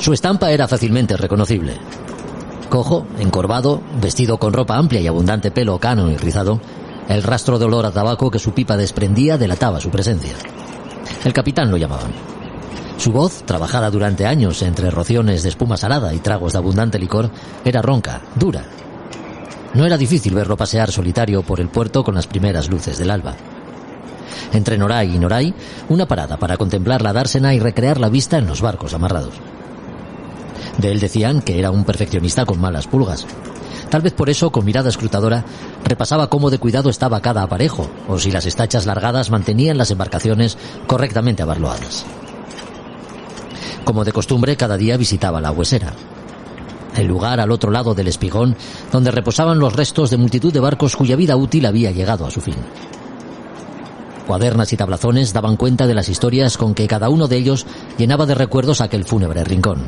Su estampa era fácilmente reconocible. Cojo, encorvado, vestido con ropa amplia y abundante pelo cano y rizado, el rastro de olor a tabaco que su pipa desprendía delataba su presencia. El capitán lo llamaban. Su voz, trabajada durante años entre rociones de espuma salada y tragos de abundante licor, era ronca, dura. No era difícil verlo pasear solitario por el puerto con las primeras luces del alba. Entre Noray y Noray, una parada para contemplar la dársena y recrear la vista en los barcos amarrados. De él decían que era un perfeccionista con malas pulgas. Tal vez por eso, con mirada escrutadora, repasaba cómo de cuidado estaba cada aparejo, o si las estachas largadas mantenían las embarcaciones correctamente abarloadas. Como de costumbre, cada día visitaba la huesera, el lugar al otro lado del espigón donde reposaban los restos de multitud de barcos cuya vida útil había llegado a su fin. Cuadernas y tablazones daban cuenta de las historias con que cada uno de ellos llenaba de recuerdos aquel fúnebre rincón.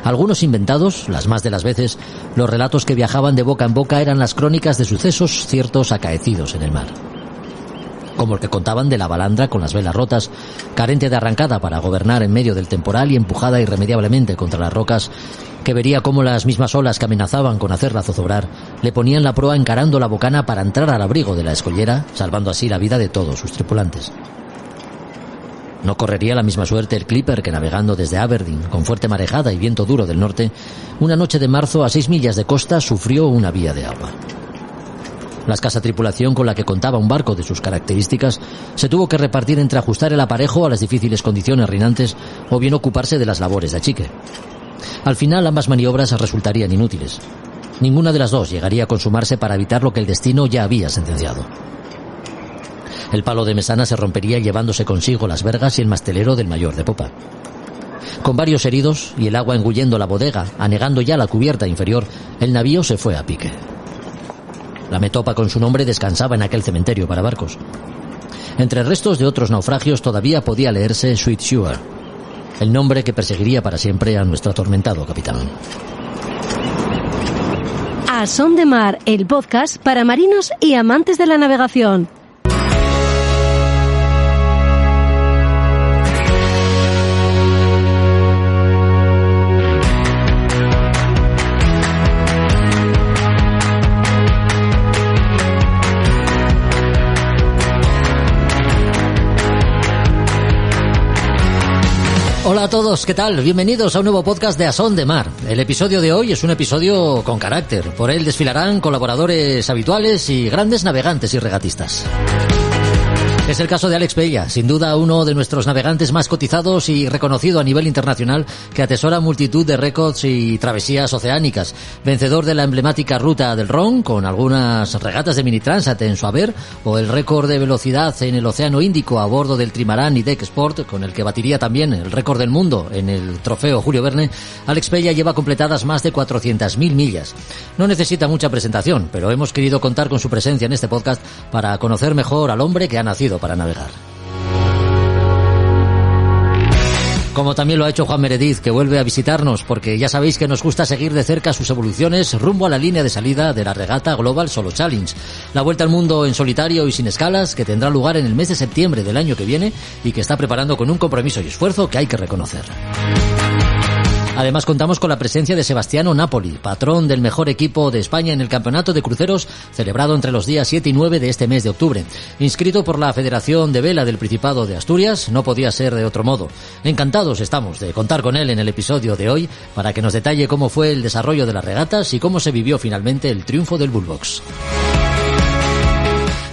Algunos inventados, las más de las veces, los relatos que viajaban de boca en boca eran las crónicas de sucesos ciertos acaecidos en el mar. Como el que contaban de la balandra con las velas rotas, carente de arrancada para gobernar en medio del temporal y empujada irremediablemente contra las rocas, que vería cómo las mismas olas que amenazaban con hacerla zozobrar le ponían la proa encarando la bocana para entrar al abrigo de la escollera, salvando así la vida de todos sus tripulantes. No correría la misma suerte el Clipper que, navegando desde Aberdeen con fuerte marejada y viento duro del norte, una noche de marzo a 6 millas de costa sufrió una vía de agua. La escasa tripulación con la que contaba un barco de sus características se tuvo que repartir entre ajustar el aparejo a las difíciles condiciones reinantes o bien ocuparse de las labores de achique. Al final ambas maniobras resultarían inútiles. Ninguna de las dos llegaría a consumarse para evitar lo que el destino ya había sentenciado. El palo de mesana se rompería llevándose consigo las vergas y el mastelero del mayor de popa. Con varios heridos y el agua engullendo la bodega, anegando ya la cubierta inferior, el navío se fue a pique. La metopa con su nombre descansaba en aquel cementerio para barcos. Entre restos de otros naufragios todavía podía leerse Sweet Sugar, el nombre que perseguiría para siempre a nuestro atormentado capitán. A Son de Mar, el podcast para marinos y amantes de la navegación. Hola a todos, ¿qué tal? Bienvenidos a un nuevo podcast de A Son de Mar. El episodio de hoy es un episodio con carácter. Por él desfilarán colaboradores habituales y grandes navegantes y regatistas. Es el caso de Alex Pella, sin duda uno de nuestros navegantes más cotizados y reconocido a nivel internacional, que atesora multitud de récords y travesías oceánicas. Vencedor de la emblemática Ruta del Ron, con algunas regatas de mini Transat en su haber, o el récord de velocidad en el Océano Índico a bordo del Trimarán y Deck Sport, con el que batiría también el récord del mundo en el trofeo Julio Verne. Alex Pella lleva completadas más de 400.000 millas. No necesita mucha presentación, pero hemos querido contar con su presencia en este podcast para conocer mejor al hombre que ha nacido para navegar. Como también lo ha hecho Juan Meredith, que vuelve a visitarnos, porque ya sabéis que nos gusta seguir de cerca sus evoluciones rumbo a la línea de salida de la regata Global Solo Challenge, la vuelta al mundo en solitario y sin escalas que tendrá lugar en el mes de septiembre del año que viene y que está preparando con un compromiso y esfuerzo que hay que reconocer. Además contamos con la presencia de Sebastiano Napoli, patrón del mejor equipo de España en el campeonato de cruceros celebrado entre los días 7 y 9 de este mes de octubre. Inscrito por la Federación de Vela del Principado de Asturias, no podía ser de otro modo. Encantados estamos de contar con él en el episodio de hoy para que nos detalle cómo fue el desarrollo de las regatas y cómo se vivió finalmente el triunfo del Bullbox.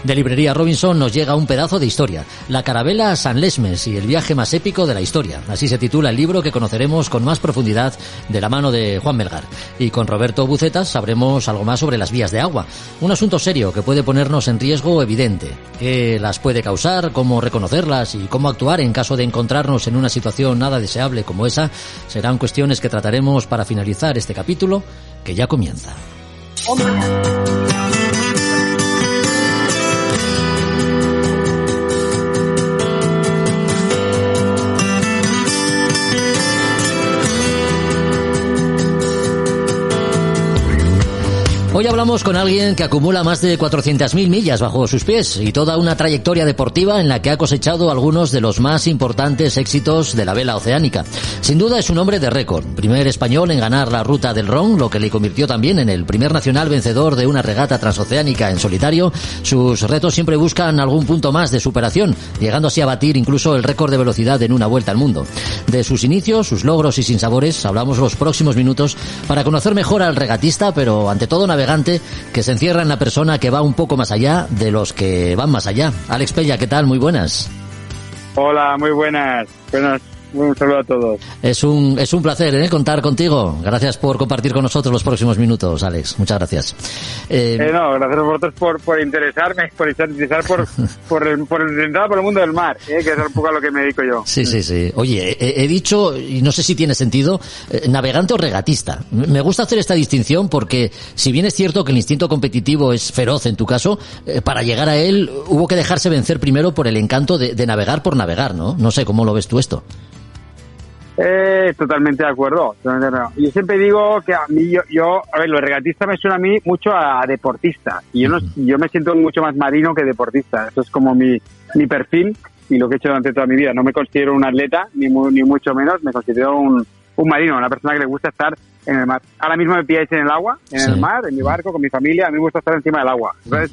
De Librería Robinson nos llega un pedazo de historia, la Carabela San Lesmes y el viaje más épico de la historia. Así se titula el libro que conoceremos con más profundidad de la mano de Juan Melgar. Y con Roberto Bucetas sabremos algo más sobre las vías de agua, un asunto serio que puede ponernos en riesgo evidente. ¿Qué las puede causar? ¿Cómo reconocerlas? Y cómo actuar en caso de encontrarnos en una situación nada deseable como esa. Serán cuestiones que trataremos para finalizar este capítulo, que ya comienza. Hoy hablamos con alguien que acumula más de 400.000 millas bajo sus pies y toda una trayectoria deportiva en la que ha cosechado algunos de los más importantes éxitos de la vela oceánica. Sin duda es un hombre de récord. Primer español en ganar la Ruta del Ron, lo que le convirtió también en el primer nacional vencedor de una regata transoceánica en solitario. Sus retos siempre buscan algún punto más de superación, llegando así a batir incluso el récord de velocidad en una vuelta al mundo. De sus inicios, sus logros y sinsabores hablamos los próximos minutos para conocer mejor al regatista, pero ante todo navegante que se encierra en la persona que va un poco más allá de los que van más allá. Alex Pella, ¿qué tal? Muy buenas. Hola, muy buenas. Un saludo a todos. Es un placer contar contigo. Gracias por compartir con nosotros los próximos minutos, Alex. Muchas gracias. Gracias a vosotros por interesarme, por el mundo del mar, que es un poco a lo que me dedico yo. Sí. Oye, he dicho, y no sé si tiene sentido, navegante o regatista. Me gusta hacer esta distinción porque, si bien es cierto que el instinto competitivo es feroz en tu caso, para llegar a él hubo que dejarse vencer primero por el encanto de navegar por navegar, ¿no? No sé cómo lo ves tú esto. Totalmente de acuerdo. Yo siempre digo que a mí, lo regatista me suena a mí mucho a deportista. Y yo me siento mucho más marino que deportista. Eso es como mi perfil y lo que he hecho durante toda mi vida. No me considero un atleta, ni mucho menos. Me considero un marino, una persona que le gusta estar en el mar. Ahora mismo me pilláis en el agua, en el mar, en mi barco, con mi familia. A mí me gusta estar encima del agua. ¿Sabes?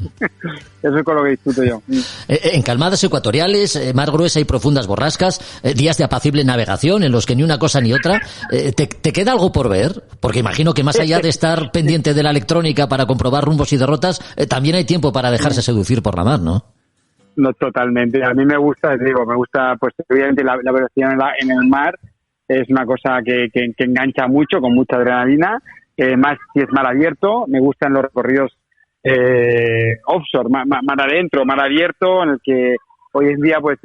Eso es con lo que disfruto yo. En calmadas ecuatoriales, mar gruesa y profundas borrascas, días de apacible navegación en los que ni una cosa ni otra. ¿Te queda algo por ver? Porque imagino que más allá de estar pendiente de la electrónica para comprobar rumbos y derrotas, también hay tiempo para dejarse seducir por la mar, ¿no? No, totalmente. A mí me gusta, pues obviamente la velocidad en el mar es una cosa que engancha mucho, con mucha adrenalina, más si es mar abierto. Me gustan los recorridos offshore, mar adentro, mar abierto, en el que hoy en día pues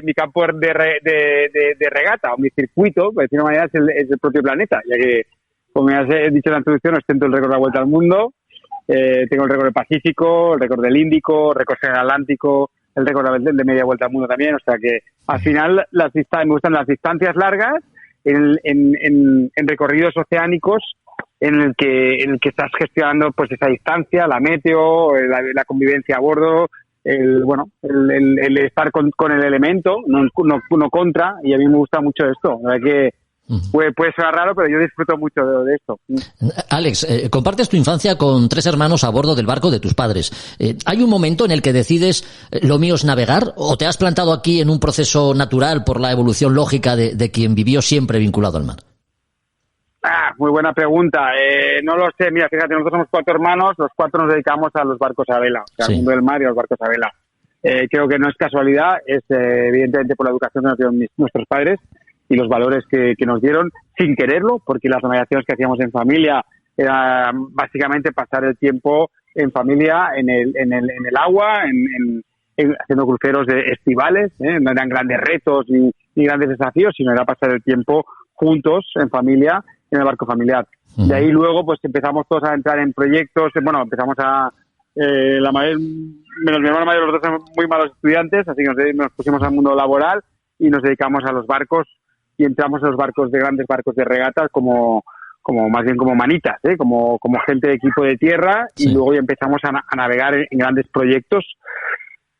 mi campo de regata, o mi circuito, por decirlo de una manera, es el propio planeta, ya que, como ya he dicho en la introducción, ostento el récord de la Vuelta al Mundo, tengo el récord del Pacífico, el récord del Índico, el récord del Atlántico, el récord de media vuelta al mundo también. O sea que al final me gustan las distancias largas en recorridos oceánicos en el que estás gestionando pues esa distancia, la meteo, la convivencia a bordo, el estar con el elemento, no contra. Y a mí me gusta mucho esto. La verdad que puede ser raro, pero yo disfruto mucho de esto. Alex, compartes tu infancia con 3 hermanos a bordo del barco de tus padres. ¿Hay un momento en el que decides lo mío es navegar, o te has plantado aquí en un proceso natural por la evolución lógica de quien vivió siempre vinculado al mar? Muy buena pregunta. No lo sé. Mira, fíjate, nosotros somos 4 hermanos, los 4 nos dedicamos a los barcos a vela, o sea, al mundo del mar y a los barcos a vela. Creo que no es casualidad, es evidentemente por la educación que nos dieron nuestros padres y los valores que nos dieron sin quererlo, porque las navegaciones que hacíamos en familia era básicamente pasar el tiempo en familia, en el agua, haciendo cruceros estivales, no eran grandes retos ni grandes desafíos, sino era pasar el tiempo juntos, en familia, en el barco familiar. De ahí luego pues empezamos todos a entrar en proyectos, empezamos menos mi hermano mayor, los dos somos muy malos estudiantes, así que nos pusimos al mundo laboral y nos dedicamos a los barcos, y entramos en los grandes barcos de regatas como más bien como manitas, como gente de equipo de tierra. Sí. Y luego ya empezamos a navegar en grandes proyectos.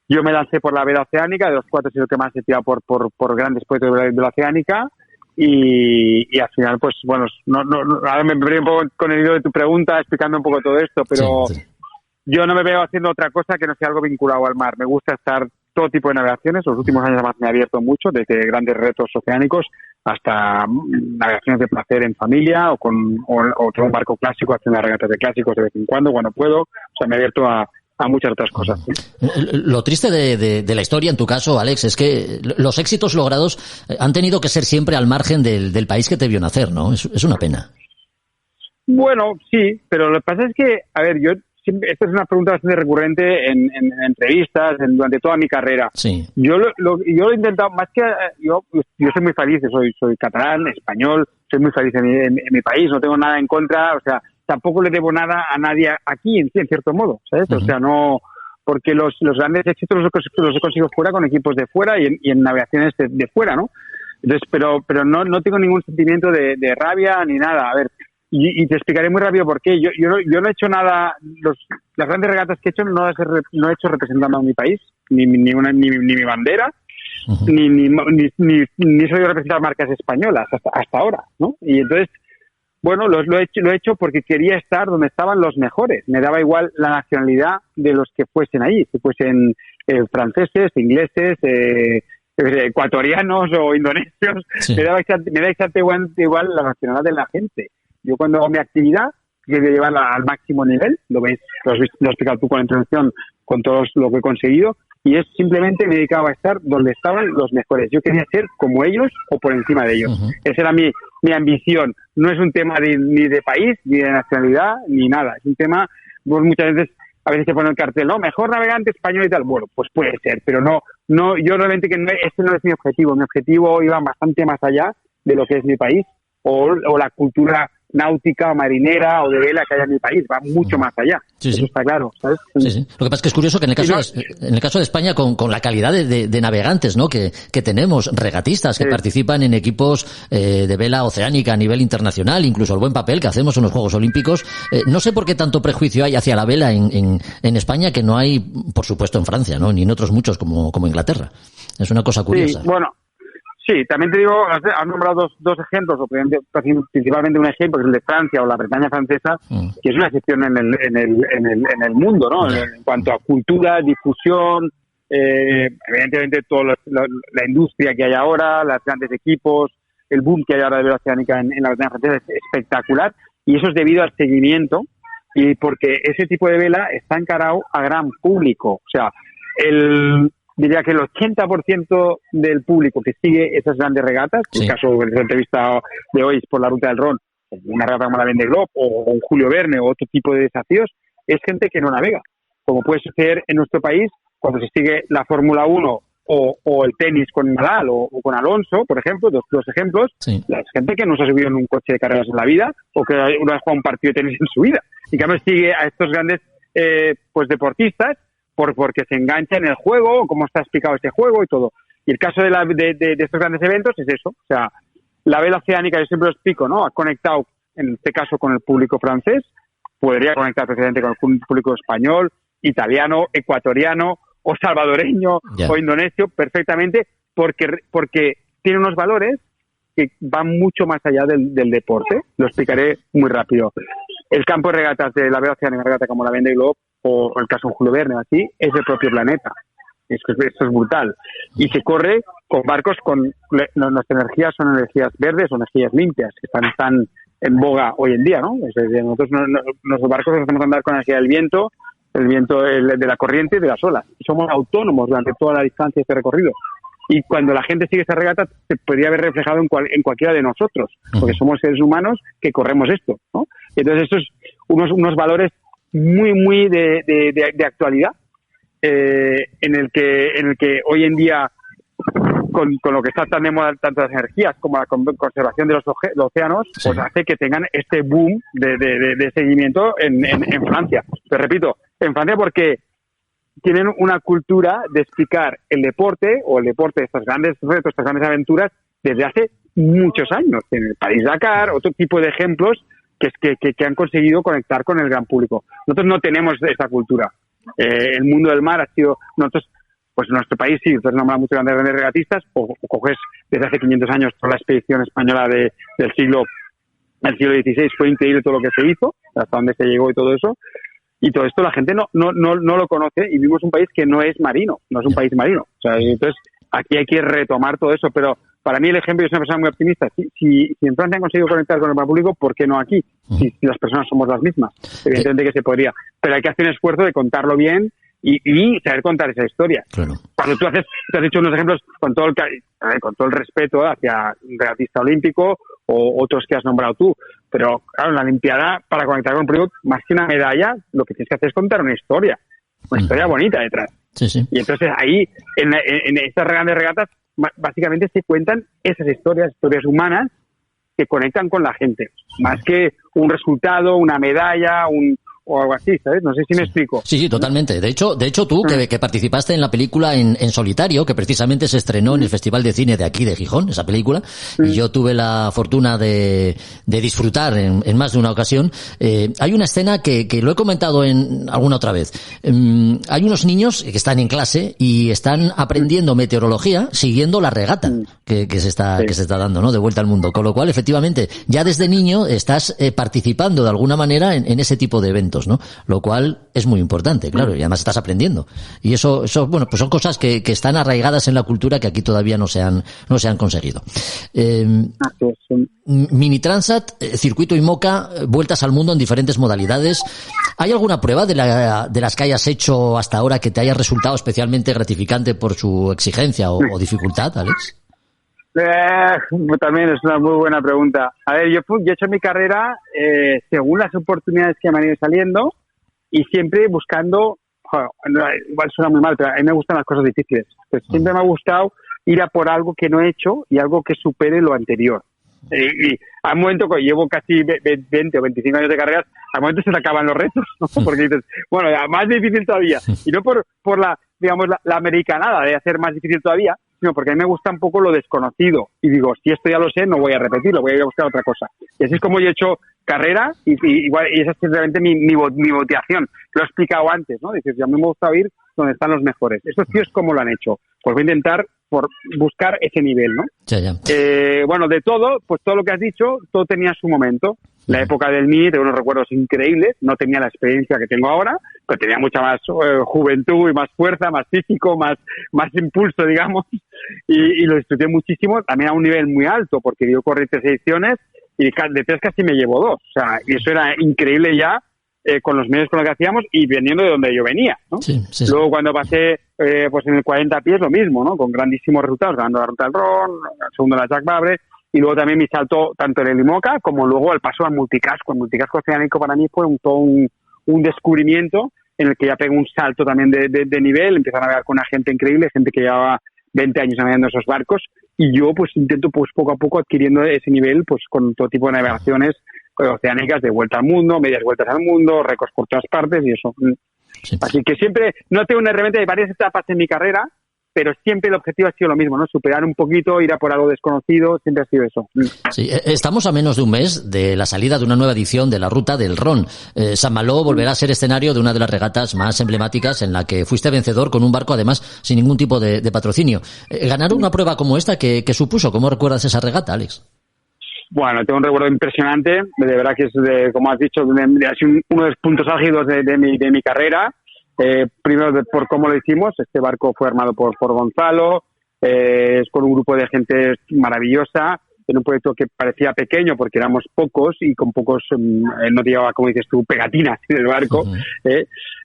Yo me lancé por la vela oceánica, de los 4 soy el que más he tirado por grandes proyectos de la oceánica, y al final pues bueno, ahora me perdí un poco con el hilo de tu pregunta explicando un poco todo esto, pero sí. Yo no me veo haciendo otra cosa que no sea algo vinculado al mar. Me gusta estar todo tipo de navegaciones. Los últimos años además me he abierto mucho, desde grandes retos oceánicos hasta navegaciones de placer en familia o con otro barco clásico, haciendo regatas de clásicos de vez en cuando puedo. O sea, me he abierto a muchas otras cosas. Lo triste de la historia, en tu caso, Alex, es que los éxitos logrados han tenido que ser siempre al margen del país que te vio nacer, ¿no? Es una pena. Bueno, sí, pero lo que pasa es que, a ver, esta es una pregunta bastante recurrente en entrevistas durante toda mi carrera. Sí. Yo lo he intentado, más que yo soy muy feliz, soy catalán, español, soy muy feliz en mi país, no tengo nada en contra, o sea, tampoco le debo nada a nadie aquí, en cierto modo, ¿sabes? Uh-huh. O sea, no, porque los grandes éxitos los he conseguido fuera, con equipos de fuera y en navegaciones de fuera, ¿no? Entonces, pero no tengo ningún sentimiento de rabia ni nada. A ver, Y te explicaré muy rápido por qué. Yo no he hecho nada, las grandes regatas que he hecho no he hecho representando a mi país, ni mi bandera, uh-huh. ni soy representar marcas españolas hasta ahora, ¿no? Y entonces, bueno, lo he hecho porque quería estar donde estaban los mejores. Me daba igual la nacionalidad de los que fuesen allí, que fuesen franceses, ingleses, ecuatorianos o indonesios. Sí. Me da exactamente igual la nacionalidad de la gente. Yo cuando hago mi actividad quiero llevarla al máximo nivel, lo ves, lo has explicado tú con la introducción, con todo lo que he conseguido, y es simplemente me dedicaba a estar donde estaban los mejores. Yo quería ser como ellos o por encima de ellos. Uh-huh. Esa era mi ambición. No es un tema ni de país, ni de nacionalidad, ni nada. Es un tema, pues muchas veces, a veces se pone el cartel, ¿no? Mejor navegante español y tal. Bueno, pues puede ser, pero no, yo realmente ese no es mi objetivo. Mi objetivo iba bastante más allá de lo que es mi país o la cultura náutica o marinera o de vela que haya en mi país, va mucho más allá. Sí, eso está claro, ¿sabes? Sí. Lo que pasa es que es curioso que en el caso de España, con la calidad de navegantes, ¿no? que tenemos, regatistas que participan en equipos de vela oceánica a nivel internacional, incluso el buen papel que hacemos en los Juegos Olímpicos, no sé por qué tanto prejuicio hay hacia la vela en España que no hay, por supuesto, en Francia, ¿no? Ni en otros muchos como Inglaterra. Es una cosa curiosa. Sí, bueno. Sí, también te digo, has nombrado dos ejemplos, o principalmente un ejemplo, que es el de Francia o la Bretaña francesa, que es una excepción en el mundo, ¿no? En cuanto a cultura, difusión, evidentemente toda la industria que hay ahora, los grandes equipos, el boom que hay ahora de vela oceánica en la Bretaña francesa es espectacular, y eso es debido al seguimiento y porque ese tipo de vela está encarado a gran público. O sea, diría que el 80% del público que sigue esas grandes regatas, en el caso de la entrevista de hoy por la Ruta del Ron, una regata como la Vendée Globe o un Julio Verne o otro tipo de desafíos, es gente que no navega. Como puede suceder en nuestro país cuando se sigue la Fórmula 1 o el tenis con Nadal o con Alonso, por ejemplo, dos ejemplos, la gente que no se ha subido en un coche de carreras en la vida o que no ha jugado un partido de tenis en su vida. Y que además sigue a estos grandes pues deportistas porque se engancha en el juego, cómo está explicado este juego y todo. Y el caso de estos grandes eventos es eso. O sea, la vela oceánica, yo siempre lo explico, ¿no? Ha conectado, en este caso, con el público francés, podría conectar precisamente con el público español, italiano, ecuatoriano o salvadoreño o indonesio perfectamente, porque tiene unos valores que van mucho más allá del deporte. Lo explicaré muy rápido. El campo de regatas de la vela oceánica, regata como la Vendée Globe o el caso de Julio Verne, así, es el propio planeta. Esto es brutal. Y se corre con barcos nuestras energías son energías verdes o energías limpias, que están en boga hoy en día, ¿no? Es decir, nosotros nuestros barcos los hacemos andar con energía del viento, de la corriente y de las olas. Y somos autónomos durante toda la distancia de este recorrido. Y cuando la gente sigue esta regata, se podría haber reflejado en cualquiera de nosotros, porque somos seres humanos que corremos esto, ¿no? Entonces, estos unos valores muy, muy de actualidad, en el que hoy en día, con lo que está tan de moda, tanto las energías como la conservación de los océanos, pues hace que tengan este boom de seguimiento en Francia. Pero repito, en Francia porque tienen una cultura de explicar el deporte, estos grandes retos, estas grandes aventuras, desde hace muchos años. En el París-Dakar, otro tipo de ejemplos que han conseguido conectar con el gran público. Nosotros no tenemos esta cultura. El mundo del mar ha sido... Nosotros, pues en nuestro país sí, entonces nombramos muchos grandes regatistas, o coges desde hace 500 años toda la expedición española del siglo XVI, fue increíble todo lo que se hizo, hasta dónde se llegó y todo eso. Y todo esto la gente no lo conoce, y vivimos un país que no es marino, no es un país marino. O sea, entonces aquí hay que retomar todo eso, pero para mí el ejemplo, yo soy una persona muy optimista. Si en Francia han conseguido conectar con el público, ¿por qué no aquí? Si las personas somos las mismas. Evidentemente que se podría. Pero hay que hacer un esfuerzo de contarlo bien y saber contar esa historia. Claro. Cuando tú has dicho unos ejemplos con todo el respeto hacia un regatista olímpico o otros que has nombrado tú. Pero claro, en la Olimpiada, para conectar con el público, más que una medalla, lo que tienes que hacer es contar una historia bonita detrás. Sí. Y entonces ahí, en estas grandes regatas, básicamente se cuentan esas historias humanas que conectan con la gente, más que un resultado, una medalla, o algo así, ¿sabes? No sé si me explico. Sí, totalmente. De hecho tú, que participaste en la película en solitario, que precisamente se estrenó en el Festival de Cine de aquí, de Gijón, esa película, y yo tuve la fortuna de disfrutar en más de una ocasión. Hay una escena que lo he comentado en alguna otra vez. Hay unos niños que están en clase y están aprendiendo meteorología siguiendo la regata que se está dando, ¿no? De vuelta al mundo. Con lo cual, efectivamente, ya desde niño estás participando de alguna manera en ese tipo de eventos, ¿no? Lo cual es muy importante, claro, y además estás aprendiendo. Y eso, bueno, pues son cosas que están arraigadas en la cultura que aquí todavía no se han conseguido. Mini Transat, Circuito IMOCA, vueltas al mundo en diferentes modalidades. ¿Hay alguna prueba de las que hayas hecho hasta ahora que te haya resultado especialmente gratificante por su exigencia o dificultad, Alex? También es una muy buena pregunta. A ver, yo he hecho mi carrera según las oportunidades que me han ido saliendo y siempre buscando, igual suena muy mal, pero a mí me gustan las cosas difíciles. Pues siempre me ha gustado ir a por algo que no he hecho y algo que supere lo anterior. Y al momento que llevo casi 20 o 25 años de carreras, al momento se te acaban los retos, ¿no? Porque dices, bueno, más difícil todavía. Y no por la, digamos, la americanada de hacer más difícil todavía, sino porque a mí me gusta un poco lo desconocido. Y digo, si esto ya lo sé, no voy a repetirlo, voy a ir a buscar otra cosa. Y así es como yo he hecho carrera y esa es realmente mi motivación. Lo he explicado antes, ¿no? Dices, a mí me gusta ir donde están los mejores. Estos tíos, ¿cómo lo han hecho? Pues voy a intentar por buscar ese nivel, ¿no? Ya. Bueno, de todo, pues todo lo que has dicho, todo tenía su momento. La época del Mini, tengo unos recuerdos increíbles, no tenía la experiencia que tengo ahora, pero tenía mucha más juventud y más fuerza, más físico, más impulso, digamos, y lo disfruté muchísimo, también a un nivel muy alto, porque yo corrí 3 ediciones y de 3 casi me llevo 2, o sea, y eso era increíble ya, con los medios con los que hacíamos y veniendo de donde yo venía, ¿no? Sí. Luego cuando pasé pues en el 40 pies lo mismo, ¿no? Con grandísimos resultados, ganando la Ruta del Ron, segundo en la Jacques Vabre, y luego también mi salto tanto en el IMOCA como luego el paso al multicasco. El multicasco oceánico para mí fue todo un descubrimiento en el que ya pegó un salto también de nivel, empecé a navegar con una gente increíble, gente que llevaba 20 años navegando esos barcos, y yo pues intento pues poco a poco adquiriendo ese nivel pues con todo tipo de navegaciones oceánicas, de vuelta al mundo, medias vueltas al mundo, récords por todas partes y eso. Sí. Así que siempre, no tengo realmente de varias etapas en mi carrera, pero siempre el objetivo ha sido lo mismo, ¿no? Superar un poquito, ir a por algo desconocido, siempre ha sido eso. Sí, estamos a menos de un mes de la salida de una nueva edición de la Ruta del Ron. San Malo volverá a ser escenario de una de las regatas más emblemáticas en la que fuiste vencedor con un barco, además, sin ningún tipo de patrocinio. Ganar una prueba como esta, ¿qué supuso? ¿Cómo recuerdas esa regata, Alex? Bueno, tengo un recuerdo impresionante, de verdad que es, como has dicho, ha sido uno de los puntos álgidos de mi carrera. Primero por cómo lo hicimos, este barco fue armado por Gonzalo, es con un grupo de gente maravillosa, en un proyecto que parecía pequeño porque éramos pocos y con pocos, no llevaba, como dices tú, pegatinas en el barco,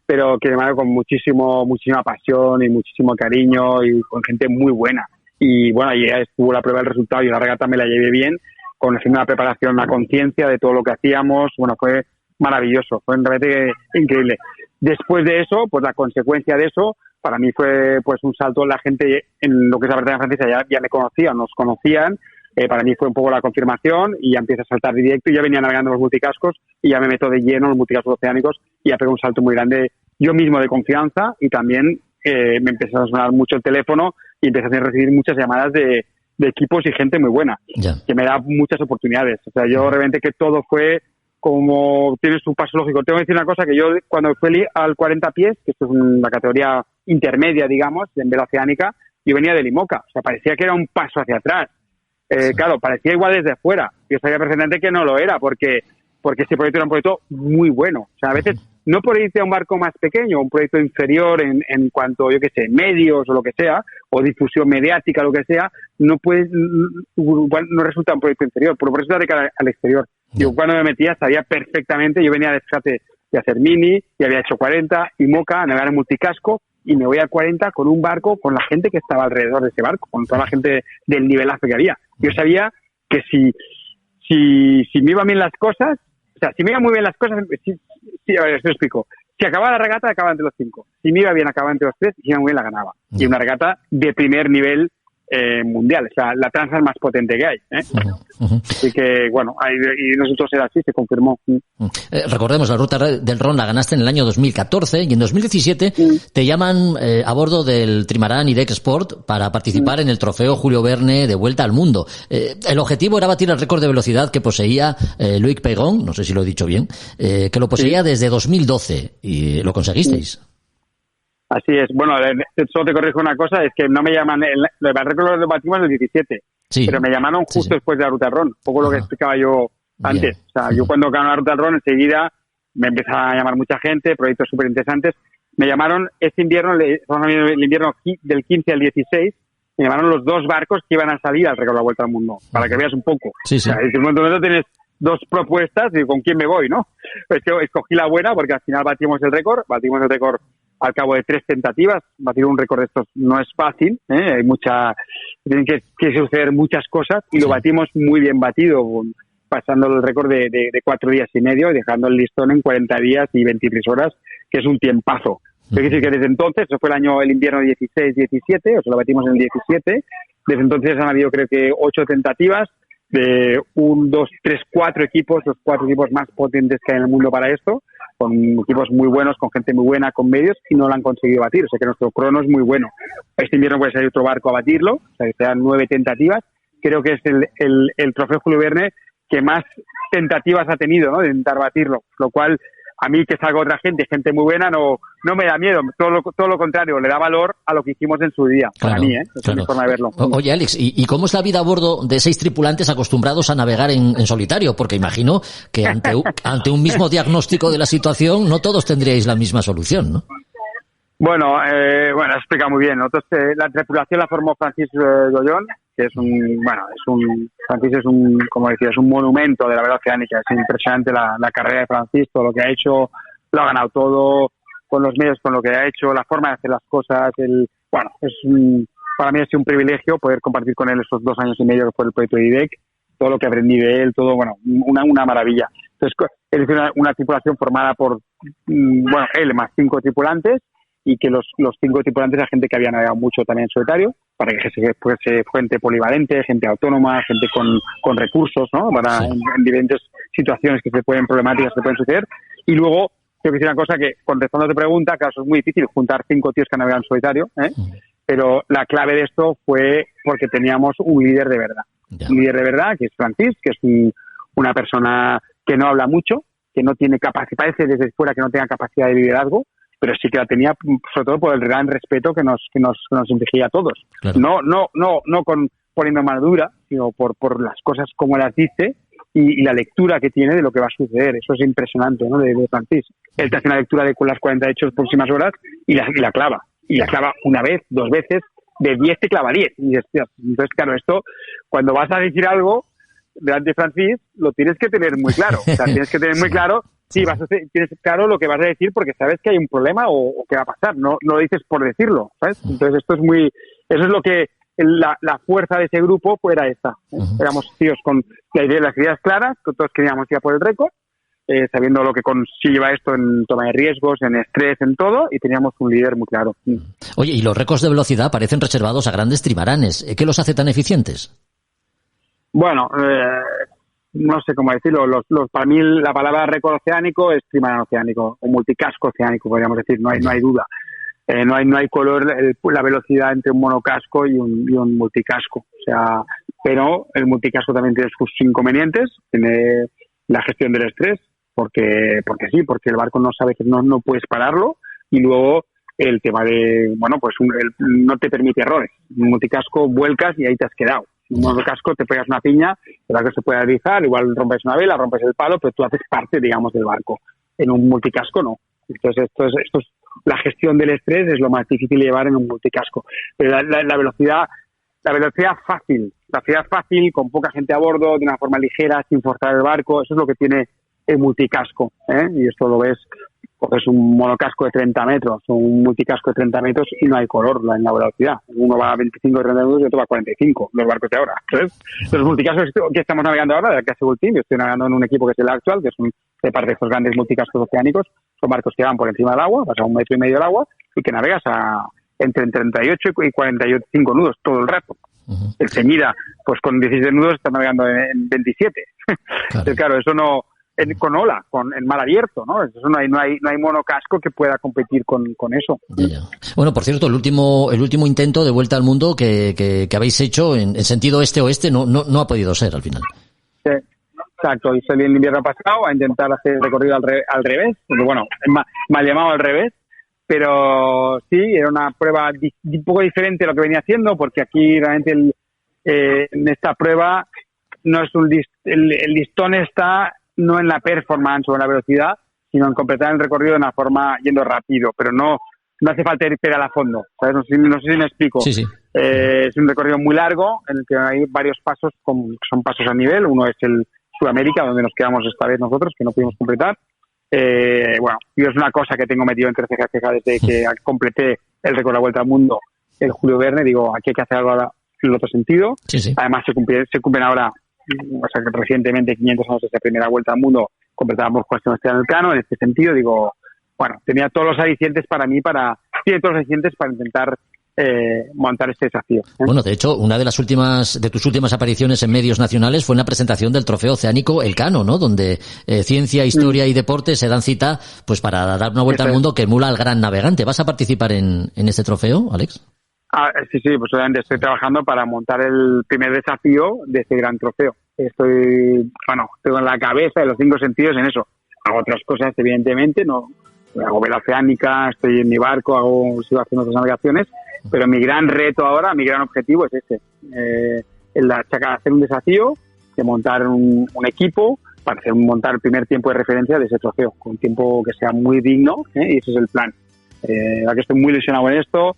pero que además con muchísima pasión y muchísimo cariño y con gente muy buena. Y bueno, ahí estuvo la prueba del resultado y la regata me la llevé bien, haciendo una preparación, una conciencia de todo lo que hacíamos. Bueno, fue maravilloso, fue realmente increíble. Después de eso, pues la consecuencia de eso, para mí fue pues un salto. La gente en lo que es la Bretaña francesa ya me conocían, nos conocían. Para mí fue un poco la confirmación y ya empiezo a saltar directo. Y ya venía navegando los multicascos y ya me meto de lleno en los multicascos oceánicos y ya pego un salto muy grande yo mismo de confianza y también me empezó a sonar mucho el teléfono y empecé a recibir muchas llamadas de equipos y gente muy buena, que me da muchas oportunidades. O sea, yo realmente que todo fue como tiene su paso lógico. Tengo que decir una cosa, que yo cuando fui al 40 pies, que esto es una categoría intermedia, digamos, en vela oceánica, yo venía del IMOCA. O sea, parecía que era un paso hacia atrás. Claro, parecía igual desde fuera. Yo sabía perfectamente que no lo era, porque este proyecto era un proyecto muy bueno. O sea, a veces, no por irte a un barco más pequeño, un proyecto inferior en cuanto, yo qué sé, medios o lo que sea, o difusión mediática, lo que sea, no resulta un proyecto inferior, pero por eso de cara al exterior. Yo cuando me metía sabía perfectamente, yo venía de hacer mini, y había hecho 40, IMOCA, a navegar en multicasco, y me voy a 40 con un barco, con la gente que estaba alrededor de ese barco, con toda la gente del nivelazo que había. Yo sabía que si me iban bien las cosas, o sea, si me iban muy bien las cosas, a ver, te explico. Si acababa la regata, acababa entre los 5. Si me iba bien, acababa entre los 3, y si me iba muy bien, la ganaba. Y una regata de primer nivel mundial. O sea, la Transat más potente que hay. Así que, bueno, y nosotros era así, se confirmó. Recordemos, la ruta del Ron la ganaste en el año 2014 y en 2017 te llaman a bordo del Trimaran IDEC Sport para participar en el trofeo Julio Verne de Vuelta al Mundo. El objetivo era batir el récord de velocidad que poseía Loïc Peyron, no sé si lo he dicho bien, que lo poseía desde 2012 y lo conseguisteis. Así es. Bueno, solo te corrijo una cosa, es que no me llaman, el récord lo batimos en el 17, pero me llamaron justo después de la Ruta del Ron, un poco lo que explicaba yo antes. Bien. O sea, yo cuando gané la Ruta del Ron, enseguida me empezaba a llamar mucha gente, proyectos súper interesantes. Me llamaron este invierno, el invierno del 15 al 16, me llamaron los 2 barcos que iban a salir al récord de la Vuelta al Mundo, para que veas un poco. Sí, sí. O sea, en un momento tienes 2 propuestas y con quién me voy, ¿no? Pues que escogí la buena porque al final batimos el récord al cabo de 3 tentativas. Batir un récord de estos no es fácil, hay tienen que suceder muchas cosas y lo batimos muy bien batido, pasando el récord de 4 días y medio y dejando el listón en 40 días y 23 horas, que es un tiempazo. Quiero decir que desde entonces, eso fue el invierno 16-17, o sea, lo batimos en el 17, desde entonces han habido creo que 8 tentativas, de 1, 2, 3, 4 equipos, los 4 equipos más potentes que hay en el mundo para esto, con equipos muy buenos, con gente muy buena, con medios, y no lo han conseguido batir. O sea que nuestro crono es muy bueno. Este invierno puede salir otro barco a batirlo, o sea que sean 9 tentativas. Creo que es el trofeo Julio Verne que más tentativas ha tenido, ¿no?, de intentar batirlo, lo cual a mí que salga otra gente muy buena no me da miedo, todo lo contrario, le da valor a lo que hicimos en su día, para mí, esa es mi forma de verlo. Oye, Alex, ¿y cómo es la vida a bordo de 6 tripulantes acostumbrados a navegar en solitario? Porque imagino que ante un mismo diagnóstico de la situación no todos tendríais la misma solución, ¿no? Bueno, explica muy bien. Nosotros, la tripulación la formó Francis Goyon, que es Francis es como decía, es un monumento de la vela oceánica. Es impresionante la carrera de Francis, todo lo que ha hecho, lo ha ganado todo, con los medios, con lo que ha hecho, la forma de hacer las cosas. Para mí ha sido un privilegio poder compartir con él esos 2 años y medio que fue el proyecto de IDEC, todo lo que aprendí de él, todo, una maravilla. Entonces, él es una tripulación formada por, él más 5 tripulantes, y que los 5 tripulantes eran gente que había navegado mucho también en solitario, para que fuese gente polivalente, gente autónoma, gente con recursos, ¿no?, para en diferentes situaciones problemáticas que pueden suceder. Y luego, quiero decir una cosa que, contestando a tu pregunta, claro, es muy difícil juntar 5 tíos que han navegado en solitario, pero la clave de esto fue porque teníamos un líder de verdad. Yeah. Un líder de verdad, que es Francis, que es una persona que no habla mucho, que no tiene capacidad, parece desde fuera que no tenga capacidad de liderazgo, pero sí que la tenía, sobre todo por el gran respeto que nos infligía a todos. Claro. No poniendo mano dura, sino por las cosas como las dice y la lectura que tiene de lo que va a suceder. Eso es impresionante, ¿no?, de Francis. Él te hace una lectura de las 48 próximas horas y la clava. Y la clava una vez, 2 veces, de 10 te clava 10. Y entonces, claro, esto, cuando vas a decir algo delante de Francis, lo tienes que tener muy claro. O sea, tienes que tener muy claro. Sí, tienes claro lo que vas a decir porque sabes que hay un problema o qué va a pasar. No lo dices por decirlo, ¿sabes? Entonces eso es lo que la fuerza de ese grupo era esta. Éramos tíos con las ideas claras, que todos queríamos ir a por el récord, sabiendo lo que conlleva esto en toma de riesgos, en estrés, en todo, y teníamos un líder muy claro. Oye, y los récords de velocidad parecen reservados a grandes trimaranes. ¿Qué los hace tan eficientes? Bueno, no sé cómo decirlo. Para mí la palabra récord oceánico es trimarán oceánico o multicasco oceánico, podríamos decir. No hay duda. No hay color la velocidad entre un monocasco y un multicasco. O sea, pero el multicasco también tiene sus inconvenientes. Tiene la gestión del estrés, porque el barco no sabe que no puedes pararlo, y luego el tema de, no te permite errores. Un multicasco vuelcas y ahí te has quedado. En un monocasco te pegas una piña, el barco se puede deslizar, igual rompes una vela, rompes el palo, pero tú haces parte, digamos, del barco. En un multicasco no. Entonces esto es la gestión del estrés es lo más difícil de llevar en un multicasco. Pero la velocidad fácil, con poca gente a bordo, de una forma ligera, sin forzar el barco, eso es lo que tiene el multicasco, y esto lo ves, coges un monocasco de 30 metros o un multicasco de 30 metros y no hay color en la velocidad. Uno va a 25 o 30 minutos y otro va a 45, los barcos de ahora. ¿Sabes? Los multicascos que estamos navegando ahora, de la clase Ultim, yo estoy navegando en un equipo que es el actual, que es de parte de estos grandes multicascos oceánicos, son barcos que van por encima del agua, vas a 1,5 metros del agua y que navegas entre 38 y 45 nudos todo el rato. El que mida, pues con 16 nudos está navegando en 27. Claro. Entonces, claro, eso no, con ola, en mar abierto, ¿no? Eso no hay monocasco que pueda competir con eso. Ya. Bueno, por cierto, el último intento de vuelta al mundo que habéis hecho en sentido este-oeste no ha podido ser al final. Sí. Exacto, y salí el invierno pasado a intentar hacer el recorrido al revés, porque bueno, mal llamado al revés, pero sí, era una prueba un poco diferente a lo que venía haciendo, porque aquí realmente en esta prueba no es el listón está no en la performance o en la velocidad, sino en completar el recorrido de una forma yendo rápido, pero no hace falta ir a fondo, ¿sabes? No sé si me explico. Sí. Es un recorrido muy largo en el que hay varios pasos, son pasos a nivel, uno es el Sudamérica, donde nos quedamos esta vez nosotros, que no pudimos completar. Bueno, yo es una cosa que tengo metido entre ceja y ceja desde que completé el récord de la Vuelta al Mundo el Julio Verne. Digo, aquí hay que hacer algo ahora en el otro sentido. Sí. Además, se cumplen ahora, o sea, que recientemente 500 años desde la primera Vuelta al Mundo, completábamos Juan Sebastián Elcano. En este sentido, digo, bueno, tenía todos los alicientes para intentar montar este desafío. Bueno, de hecho, una de tus últimas apariciones en medios nacionales fue en la presentación del Trofeo Oceánico Elcano, ¿no? Donde ciencia, historia y deporte se dan cita pues para dar una vuelta al mundo que emula al Gran Navegante. ¿Vas a participar en este trofeo, Alex? Sí, pues obviamente estoy trabajando para montar el primer desafío de este gran trofeo. Tengo en la cabeza de los 5 sentidos en eso. Hago otras cosas, evidentemente, no hago vela oceánica, estoy en mi barco, sigo haciendo otras navegaciones, pero mi gran reto ahora, mi gran objetivo es hacer un desafío de montar un equipo para montar el primer tiempo de referencia de ese trofeo, con un tiempo que sea muy digno, y ese es el plan. La que estoy muy ilusionado en esto.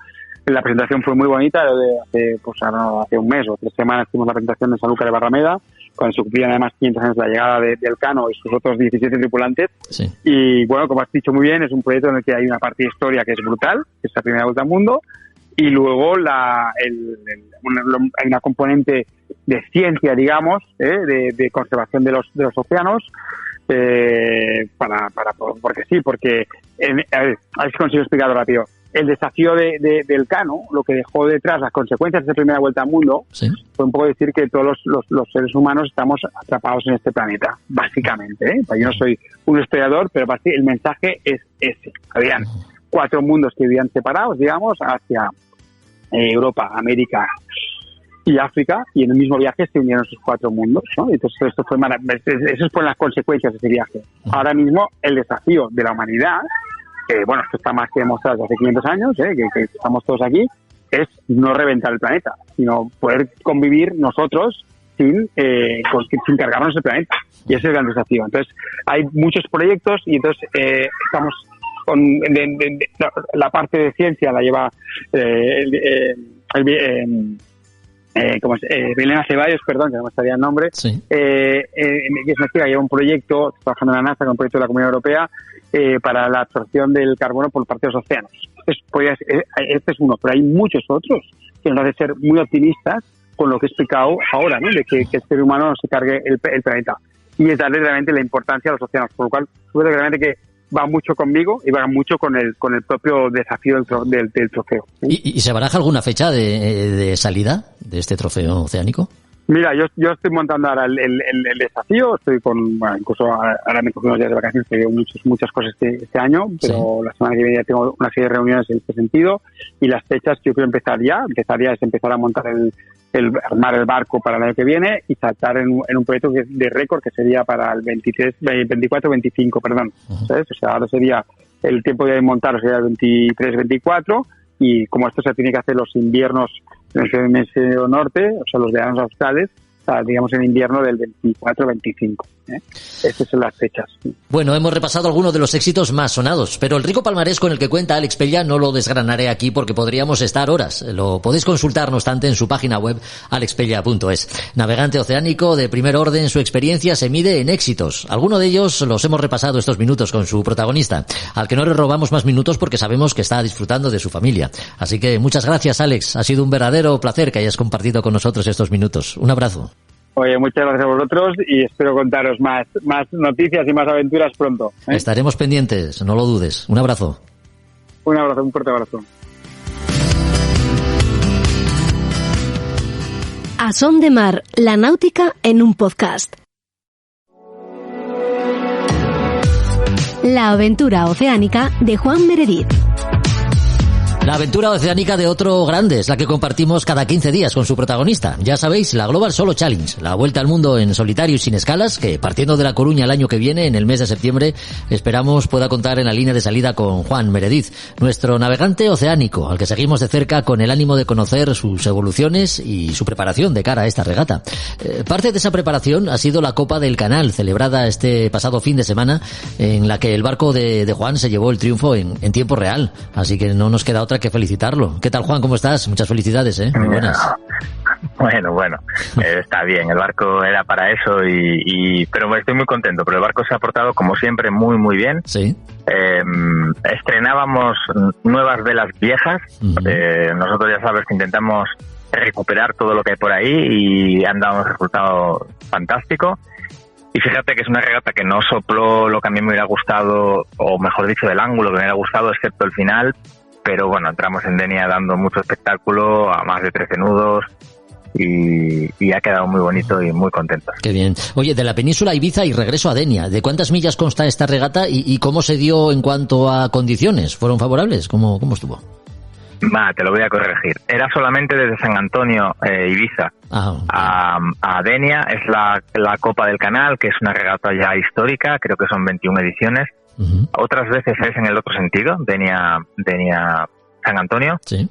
La presentación fue muy bonita, hace un mes o 3 semanas tuvimos la presentación en Sanlúcar de Barrameda, cuando se cumplían además 500 años de la llegada de Elcano y sus otros 17 tripulantes. Sí. Y bueno, como has dicho muy bien, es un proyecto en el que hay una parte de historia que es brutal, que es la primera vuelta al mundo, y luego hay una componente de ciencia, digamos, de conservación de los océanos, porque a ver si consigo explicarlo rápido. El desafío de Elcano, lo que dejó detrás, las consecuencias de esa primera vuelta al mundo, ¿sí? Fue un poco decir que todos los seres humanos estamos atrapados en este planeta, básicamente. Yo no soy un historiador, pero el mensaje es ese. Habían 4 mundos que vivían separados, digamos, hacia Europa, América y África, y en el mismo viaje se unieron esos 4 mundos, ¿no? Entonces esto fue esas fueron las consecuencias de ese viaje. Ahora mismo el desafío de la humanidad, esto está más que demostrado desde hace 500 años, que estamos todos aquí, es no reventar el planeta, sino poder convivir nosotros sin cargarnos el planeta. Y ese es el gran desafío. Entonces, hay muchos proyectos y entonces estamos con la parte de ciencia la lleva Belén Ceballos, perdón, que no me estaría el nombre, sí. Que es una chica que lleva un proyecto, trabajando en la NASA, con un proyecto de la Comunidad Europea, para la absorción del carbono por parte de los océanos. Este es uno, pero hay muchos otros que nos hacen ser muy optimistas con lo que he explicado ahora, ¿no? De que el ser humano no se cargue el planeta. Y es darle realmente la importancia a los océanos, por lo cual creo que realmente que va mucho conmigo y va mucho con el propio desafío del trofeo. ¿Sí? ¿Y se baraja alguna fecha de salida de este trofeo oceánico? Mira, yo estoy montando ahora el desafío, estoy incluso ahora me cogí unos días de vacaciones, que veo muchas cosas este año, pero sí. La semana que viene ya tengo una serie de reuniones en este sentido, y las fechas que yo quiero empezar es empezar a montar armar el barco para el año que viene y saltar en un proyecto de récord que sería para el 24-25, perdón. ¿Sabes? O sea, ahora sería el tiempo de montar sería el 23-24, y como esto se tiene que hacer los inviernos en el hemisferio norte, o sea, los veranos australes, digamos en invierno del 24-25. Estas son las fechas. Bueno, hemos repasado algunos de los éxitos más sonados, pero el rico palmarés con el que cuenta Alex Pella no lo desgranaré aquí porque podríamos estar horas. Lo podéis consultar, no obstante, en su página web alexpella.es. Navegante oceánico de primer orden, su experiencia se mide en éxitos. Algunos de ellos los hemos repasado estos minutos con su protagonista, al que no le robamos más minutos porque sabemos que está disfrutando de su familia. Así que muchas gracias, Alex. Ha sido un verdadero placer que hayas compartido con nosotros estos minutos. Un abrazo. Oye, muchas gracias a vosotros y espero contaros más noticias y más aventuras pronto. Estaremos pendientes, no lo dudes. Un abrazo. Un abrazo, un fuerte abrazo. A Son de Mar, la náutica en un podcast. La aventura oceánica de Juan Meredith. La aventura oceánica de otro grande es la que compartimos cada 15 días con su protagonista. Ya sabéis, la Global Solo Challenge, la vuelta al mundo en solitario y sin escalas, que partiendo de La Coruña el año que viene, en el mes de septiembre, esperamos pueda contar en la línea de salida con Juan Meredith, nuestro navegante oceánico, al que seguimos de cerca con el ánimo de conocer sus evoluciones y su preparación de cara a esta regata. Parte de esa preparación ha sido la Copa del Canal, celebrada este pasado fin de semana, en la que el barco de Juan se llevó el triunfo en tiempo real. Así que no nos queda otra que felicitarlo. ¿Qué tal, Juan? ¿Cómo estás? Muchas felicidades, ¿eh? Muy buenas. Bueno, está bien. El barco era para eso pero estoy muy contento, pero el barco se ha portado, como siempre, muy, muy bien. Sí. Estrenábamos nuevas velas viejas. Uh-huh. Nosotros, ya sabes, que intentamos recuperar todo lo que hay por ahí y han dado un resultado fantástico. Y fíjate que es una regata que no sopló lo que a mí me hubiera gustado, o mejor dicho, del ángulo que me hubiera gustado, excepto el final. Pero bueno, entramos en Denia dando mucho espectáculo, a más de 13 nudos, y ha quedado muy bonito y muy contento. Qué bien. Oye, de la península a Ibiza y regreso a Denia, ¿de cuántas millas consta esta regata y cómo se dio en cuanto a condiciones? ¿Fueron favorables? ¿Cómo estuvo? Te lo voy a corregir. Era solamente desde San Antonio, Ibiza, a Denia. Es la Copa del Canal, que es una regata ya histórica, creo que son 21 ediciones. Uh-huh. Otras veces es en el otro sentido, Denia San Antonio. Sí.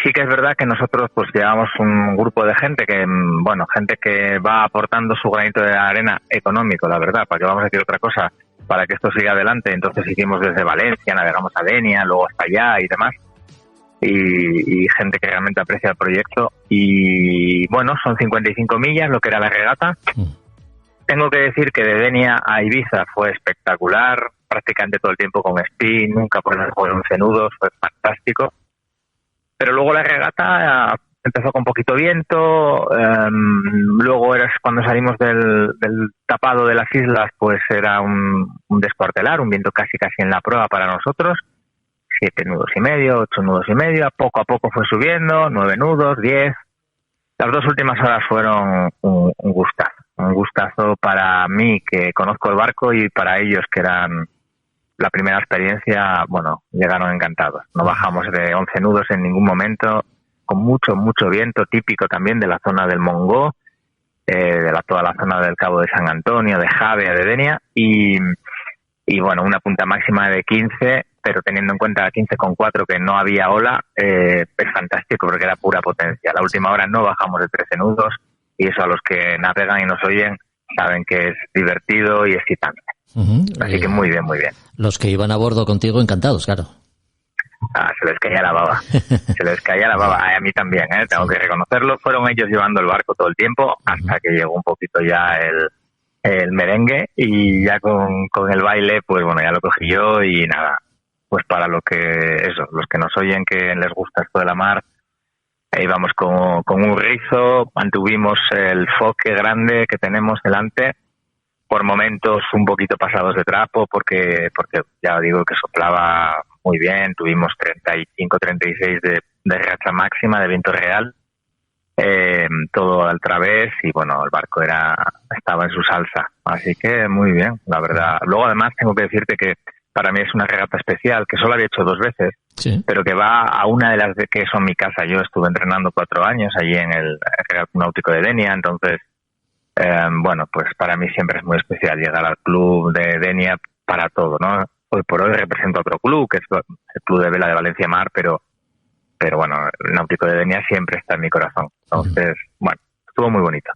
Sí que es verdad que nosotros pues llevamos un grupo de gente que va aportando su granito de arena económico, la verdad, para que vamos a decir otra cosa, para que esto siga adelante. Entonces hicimos desde Valencia, navegamos a Denia, luego hasta allá y demás. Y gente que realmente aprecia el proyecto. Y bueno, son 55 millas lo que era la regata. Tengo que decir que de Denia a Ibiza fue espectacular, prácticamente todo el tiempo con spin, nunca por el juego 11 nudos, fue fantástico. Pero luego la regata empezó con poquito viento, luego era cuando salimos del tapado de las islas, pues era un descuartelar, un viento casi en la proa para nosotros, 7 nudos y medio, 8 nudos y medio, poco a poco fue subiendo, 9 nudos, 10. Las 2 últimas horas fueron un gustazo para mí, que conozco el barco, y para ellos, que eran la primera experiencia. Bueno, llegaron encantados. No bajamos de 11 nudos en ningún momento, con mucho viento, típico también de la zona del Mongó, toda la zona del Cabo de San Antonio, de Javea, de Denia, y bueno, una punta máxima de 15, pero teniendo en cuenta 15,4 que no había ola, es fantástico porque era pura potencia. La última hora no bajamos de 13 nudos, y eso a los que navegan y nos oyen saben que es divertido y excitante. Uh-huh. Así que muy bien. Los que iban a bordo contigo encantados, claro. Se les caía la baba. A mí también, tengo que reconocerlo. Fueron ellos llevando el barco todo el tiempo, hasta que llegó un poquito ya el merengue, y ya con el baile, pues bueno, ya lo cogí yo. Y nada, pues para los que nos oyen, que les gusta esto de la mar, íbamos con un rizo, mantuvimos el foque grande que tenemos delante, por momentos un poquito pasados de trapo, porque ya digo que soplaba muy bien, tuvimos 35-36 de racha máxima de viento real, todo al través, y bueno, el barco estaba en su salsa, así que muy bien, la verdad. Luego además tengo que decirte que para mí es una regata especial, que solo había hecho 2 veces, sí, pero que va a una de las que son mi casa. Yo estuve entrenando 4 años allí en el Regato Náutico de Denia, entonces bueno, pues para mí siempre es muy especial llegar al club de Denia para todo, ¿no? Hoy por hoy represento otro club, que es el Club de Vela de Valencia Mar, pero bueno, el Náutico de Denia siempre está en mi corazón. Entonces, bueno, estuvo muy bonito.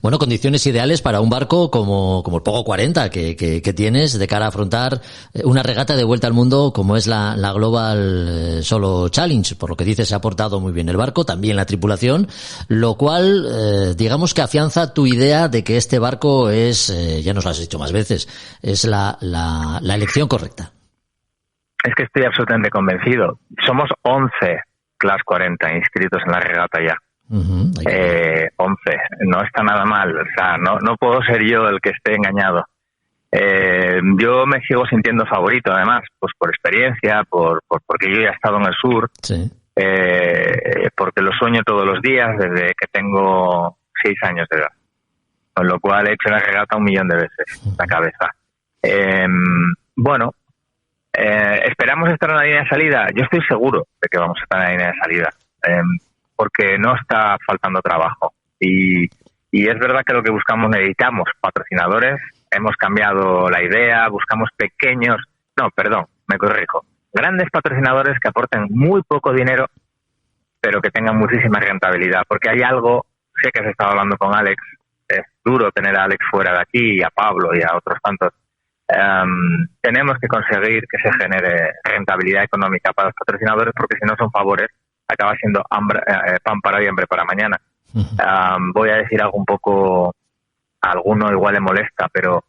Bueno, condiciones ideales para un barco como el Pogo 40 que tienes de cara a afrontar una regata de vuelta al mundo como es la Global Solo Challenge. Por lo que dices, se ha portado muy bien el barco, también la tripulación, lo cual digamos que afianza tu idea de que este barco es, ya nos lo has dicho más veces, es la elección correcta. Es que estoy absolutamente convencido. Somos 11 Class 40 inscritos en la regata ya. 11, no está nada mal, o sea, no puedo ser yo el que esté engañado. Yo me sigo sintiendo favorito, además, pues por experiencia, porque yo ya he estado en el sur, sí, porque lo sueño todos los días desde que tengo 6 años de edad. Con lo cual he hecho la regata 1.000.000 de veces, la cabeza. ¿Esperamos estar en la línea de salida? Yo estoy seguro de que vamos a estar en la línea de salida, porque no está faltando trabajo. Y es verdad que lo que buscamos, necesitamos patrocinadores, hemos cambiado la idea, buscamos grandes patrocinadores que aporten muy poco dinero, pero que tengan muchísima rentabilidad, porque hay algo, sé que has estado hablando con Alex, es duro tener a Alex fuera de aquí, y a Pablo y a otros tantos. Tenemos que conseguir que se genere rentabilidad económica para los patrocinadores, porque si no son favores, acaba siendo pan para hoy y hambre para mañana. Voy a decir algo un poco, a alguno igual le molesta, pero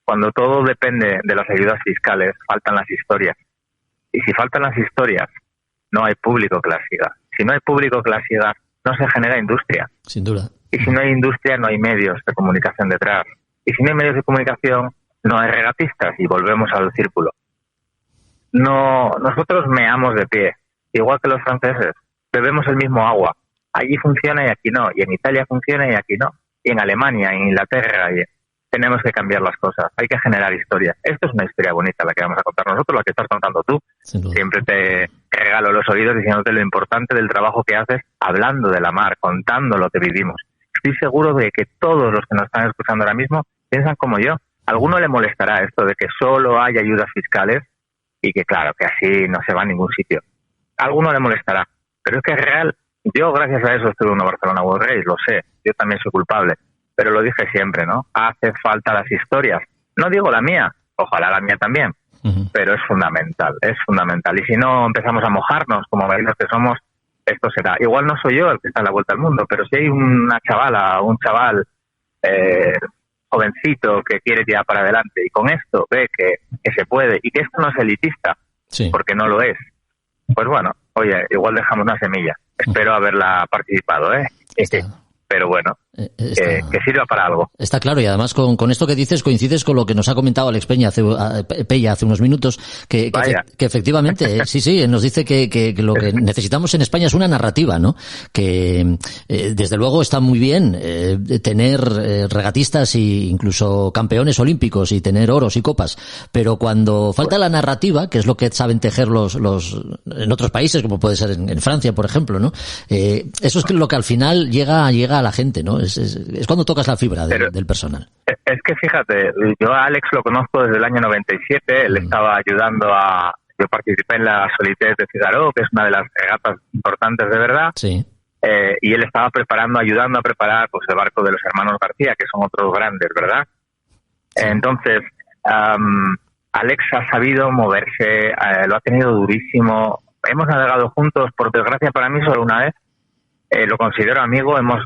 cuando todo depende de las ayudas fiscales, faltan las historias. Y si faltan las historias, no hay público que las siga. Si no hay público que las siga, no se genera industria. Sin duda. Y si no hay industria, no hay medios de comunicación detrás. Y si no hay medios de comunicación, no hay regatistas, y volvemos al círculo. No, nosotros meamos de pie, igual que los franceses. Bebemos el mismo agua. Allí funciona y aquí no. Y en Italia funciona y aquí no. Y en Alemania, en Inglaterra, tenemos que cambiar las cosas. Hay que generar historias. Esto es una historia bonita la que vamos a contar nosotros, la que estás contando tú. Siempre te regalo los oídos diciéndote lo importante del trabajo que haces, hablando de la mar, contando lo que vivimos. Estoy seguro de que todos los que nos están escuchando ahora mismo piensan como yo. A alguno le molestará esto de que solo hay ayudas fiscales y que, claro, que así no se va a ningún sitio. A alguno le molestará. Pero es que es real. Yo, gracias a eso, estuve en una Barcelona World Race, lo sé. Yo también soy culpable. Pero lo dije siempre, ¿no? Hace falta las historias. No digo la mía, ojalá la mía también. Pero es fundamental, es fundamental. Y si no empezamos a mojarnos, como marinos que somos, esto será. Igual no soy yo el que está en la vuelta al mundo, pero si hay una chavala o un chaval jovencito que quiere tirar para adelante y con esto ve que se puede y que esto no es elitista, porque no lo es, pues bueno, oye, igual dejamos una semilla. Espero haberla participado, pero bueno, que sirva para algo. Está claro, y además con esto que dices coincides con lo que nos ha comentado Alex Pella hace unos minutos, que efectivamente, sí, nos dice que lo que necesitamos en España es una narrativa, ¿no? Que desde luego está muy bien tener regatistas e incluso campeones olímpicos y tener oros y copas, pero cuando falta la narrativa, que es lo que saben tejer los en otros países, como puede ser en Francia, por ejemplo, ¿no? Eso es lo que al final llega a la gente, ¿no? Es cuando tocas la fibra del personal. Es que fíjate, yo a Alex lo conozco desde el año 97, él estaba ayudando yo participé en la Solitaire de Figaro, que es una de las regatas importantes de verdad, y él estaba ayudando a preparar pues el barco de los hermanos García, que son otros grandes, ¿verdad? Entonces, Alex ha sabido moverse, lo ha tenido durísimo, hemos navegado juntos, por desgracia para mí solo una vez, lo considero amigo, hemos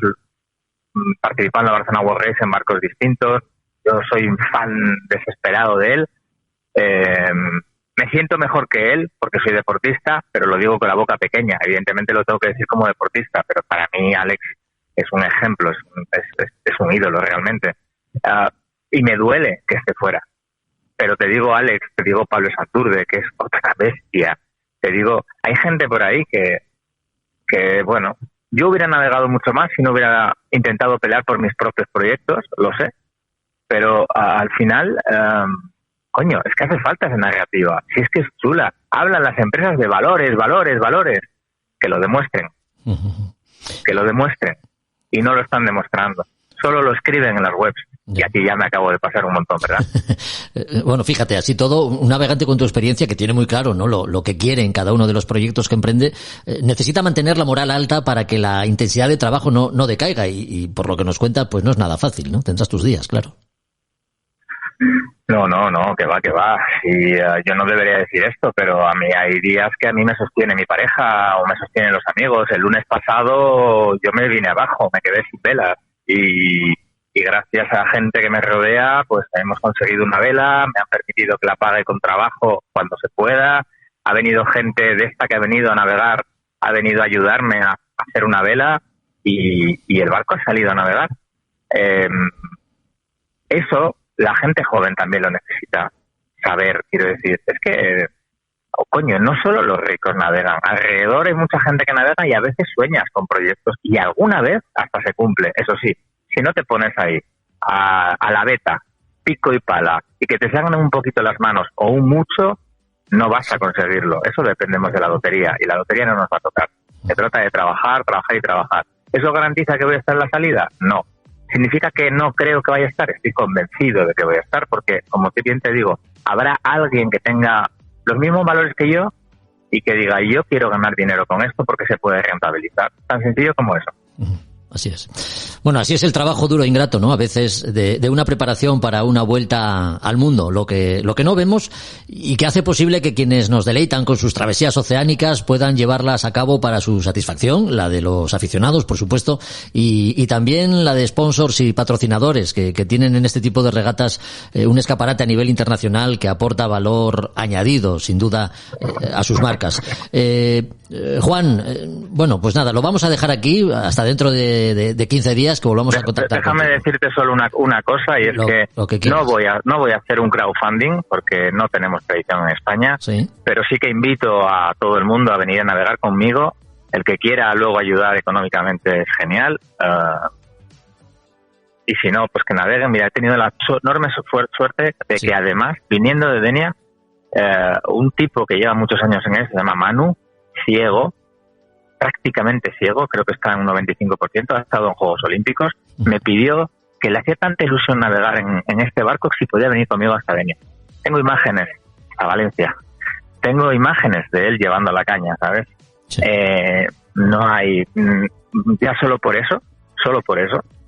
participado en la Barcelona World Race en barcos distintos, yo soy un fan desesperado de él, me siento mejor que él porque soy deportista, pero lo digo con la boca pequeña, evidentemente lo tengo que decir como deportista, pero para mí Alex es un ejemplo, es un ídolo realmente, y me duele que esté fuera, pero te digo Alex, te digo Pablo Santurde, que es otra bestia, te digo, hay gente por ahí que bueno, yo hubiera navegado mucho más si no hubiera intentado pelear por mis propios proyectos, lo sé, pero al final, es que hace falta esa narrativa, si es que es chula, hablan las empresas de valores, que lo demuestren, y no lo están demostrando, solo lo escriben en las webs. Y aquí ya me acabo de pasar un montón, ¿verdad? Bueno, fíjate, así todo, un navegante con tu experiencia que tiene muy claro, ¿no? Lo que quiere en cada uno de los proyectos que emprende, necesita mantener la moral alta para que la intensidad de trabajo no decaiga y por lo que nos cuenta, pues no es nada fácil, ¿no? Tendrás tus días, claro. No, que va. Y yo no debería decir esto, pero a mí hay días que a mí me sostiene mi pareja o me sostienen los amigos. El lunes pasado yo me vine abajo, me quedé sin velas y gracias a la gente que me rodea, pues hemos conseguido una vela, me han permitido que la pague con trabajo cuando se pueda. Ha venido gente de esta que ha venido a navegar, ha venido a ayudarme a hacer una vela y el barco ha salido a navegar. Eso la gente joven también lo necesita saber, quiero decir. Es que coño, no solo los ricos navegan, alrededor hay mucha gente que navega y a veces sueñas con proyectos y alguna vez hasta se cumple. Eso sí, si no te pones ahí a la beta, pico y pala, y que te salgan un poquito las manos o un mucho, no vas a conseguirlo. Eso dependemos de la lotería y la lotería no nos va a tocar. Se trata de trabajar, trabajar y trabajar. ¿Eso garantiza que voy a estar en la salida? No. ¿Significa que no creo que vaya a estar? Estoy convencido de que voy a estar porque, como bien te digo, habrá alguien que tenga los mismos valores que yo y que diga, yo quiero ganar dinero con esto porque se puede rentabilizar. Tan sencillo como eso. Así es. Bueno, así es el trabajo duro e ingrato, ¿no? A veces de una preparación para una vuelta al mundo, lo que no vemos y que hace posible que quienes nos deleitan con sus travesías oceánicas puedan llevarlas a cabo para su satisfacción, la de los aficionados, por supuesto, y también la de sponsors y patrocinadores que tienen en este tipo de regatas un escaparate a nivel internacional que aporta valor añadido, sin duda, a sus marcas. Juan, bueno, pues nada, lo vamos a dejar aquí hasta dentro de 15 días que volvamos a contactar. Déjame decirte solo una cosa y es que no voy a hacer un crowdfunding porque no tenemos tradición en España, sí, pero sí que invito a todo el mundo a venir a navegar conmigo. El que quiera luego ayudar económicamente es genial. Y si no, pues que naveguen. Mira, he tenido la enorme suerte de que además, viniendo de Denia, un tipo que lleva muchos años en él, se llama Manu, ciego, prácticamente ciego, creo que está en un 95%, ha estado en Juegos Olímpicos, me pidió que le hacía tanta ilusión navegar en este barco que si podía venir conmigo hasta Denia. Tengo imágenes a Valencia, tengo imágenes de él llevando la caña, ¿sabes? Sí. No hay, ya solo por eso,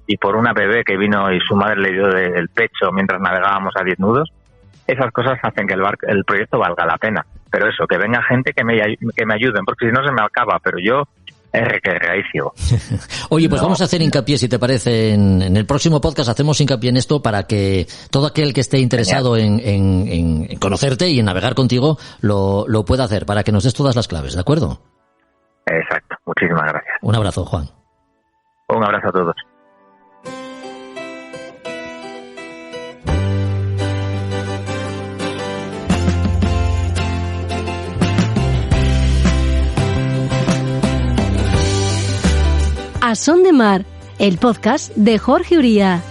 y por una bebé que vino y su madre le dio del pecho mientras navegábamos a 10 nudos, esas cosas hacen que el proyecto valga la pena. Pero eso, que venga gente que me ayuden, porque si no se me acaba, pero yo ahí sigo. Oye, pues vamos a hacer hincapié, si te parece, en el próximo podcast hacemos hincapié en esto para que todo aquel que esté interesado en conocerte y en navegar contigo lo pueda hacer, para que nos des todas las claves, ¿de acuerdo? Exacto, muchísimas gracias. Un abrazo, Juan. Un abrazo a todos. A Son de Mar, el podcast de Jorge Uría.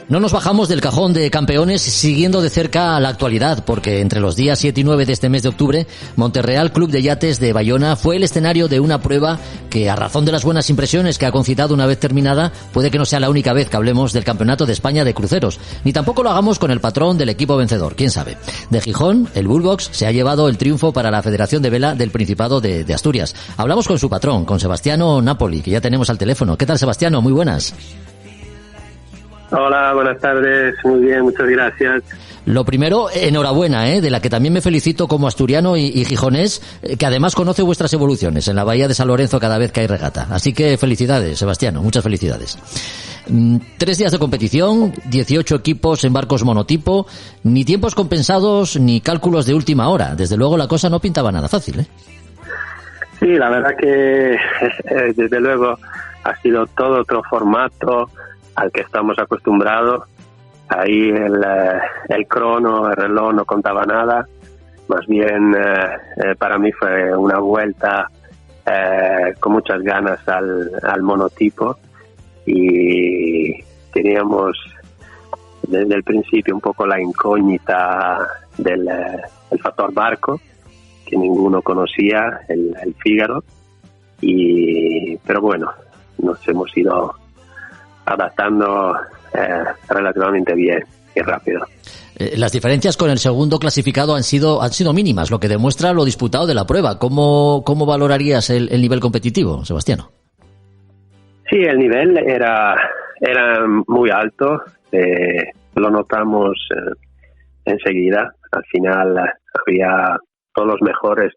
No nos bajamos del cajón de campeones siguiendo de cerca la actualidad, porque entre los días 7 y 9 de este mes de octubre, Monterreal Club de Yates de Bayona fue el escenario de una prueba que, a razón de las buenas impresiones que ha concitado una vez terminada, puede que no sea la única vez que hablemos del Campeonato de España de cruceros, ni tampoco lo hagamos con el patrón del equipo vencedor, quién sabe. De Gijón, el Bullbox se ha llevado el triunfo para la Federación de Vela del Principado de Asturias. Hablamos con su patrón, con Sebastiano Napoli, que ya tenemos al teléfono. ¿Qué tal, Sebastiano? Muy buenas. Hola, buenas tardes. Muy bien, muchas gracias. Lo primero, enhorabuena, de la que también me felicito como asturiano y gijonés, que además conoce vuestras evoluciones en la bahía de San Lorenzo cada vez que hay regata. Así que felicidades, Sebastiano, muchas felicidades. 3 días de competición, 18 equipos en barcos monotipo, ni tiempos compensados ni cálculos de última hora. Desde luego la cosa no pintaba nada fácil, ¿eh? Sí, la verdad que desde luego ha sido todo otro formato al que estamos acostumbrados. Ahí el crono, el reloj no contaba nada. Más bien para mí fue una vuelta con muchas ganas al monotipo, y teníamos desde el principio un poco la incógnita del factor barco, que ninguno conocía, el Fígaro, pero bueno, nos hemos ido adaptando relativamente bien y rápido. Las diferencias con el segundo clasificado han sido mínimas, lo que demuestra lo disputado de la prueba. ¿Cómo valorarías el nivel competitivo, Sebastiano? Sí, el nivel era muy alto, lo notamos enseguida. Al final había todos los mejores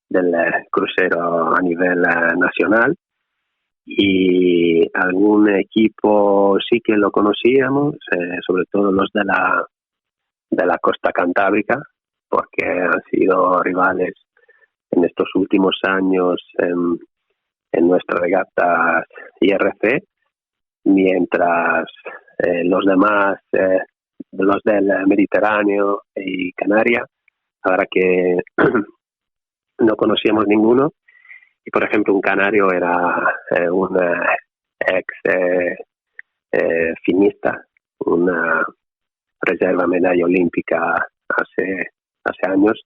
del crucero a nivel nacional, y algún equipo sí que lo conocíamos, sobre todo los de la costa cantábrica, porque han sido rivales en estos últimos años en nuestras regatas IRC, mientras los demás, los del Mediterráneo y Canarias, ahora que no conocíamos ninguno. Y por ejemplo, un canario era un ex finista, una reserva medalla olímpica hace años.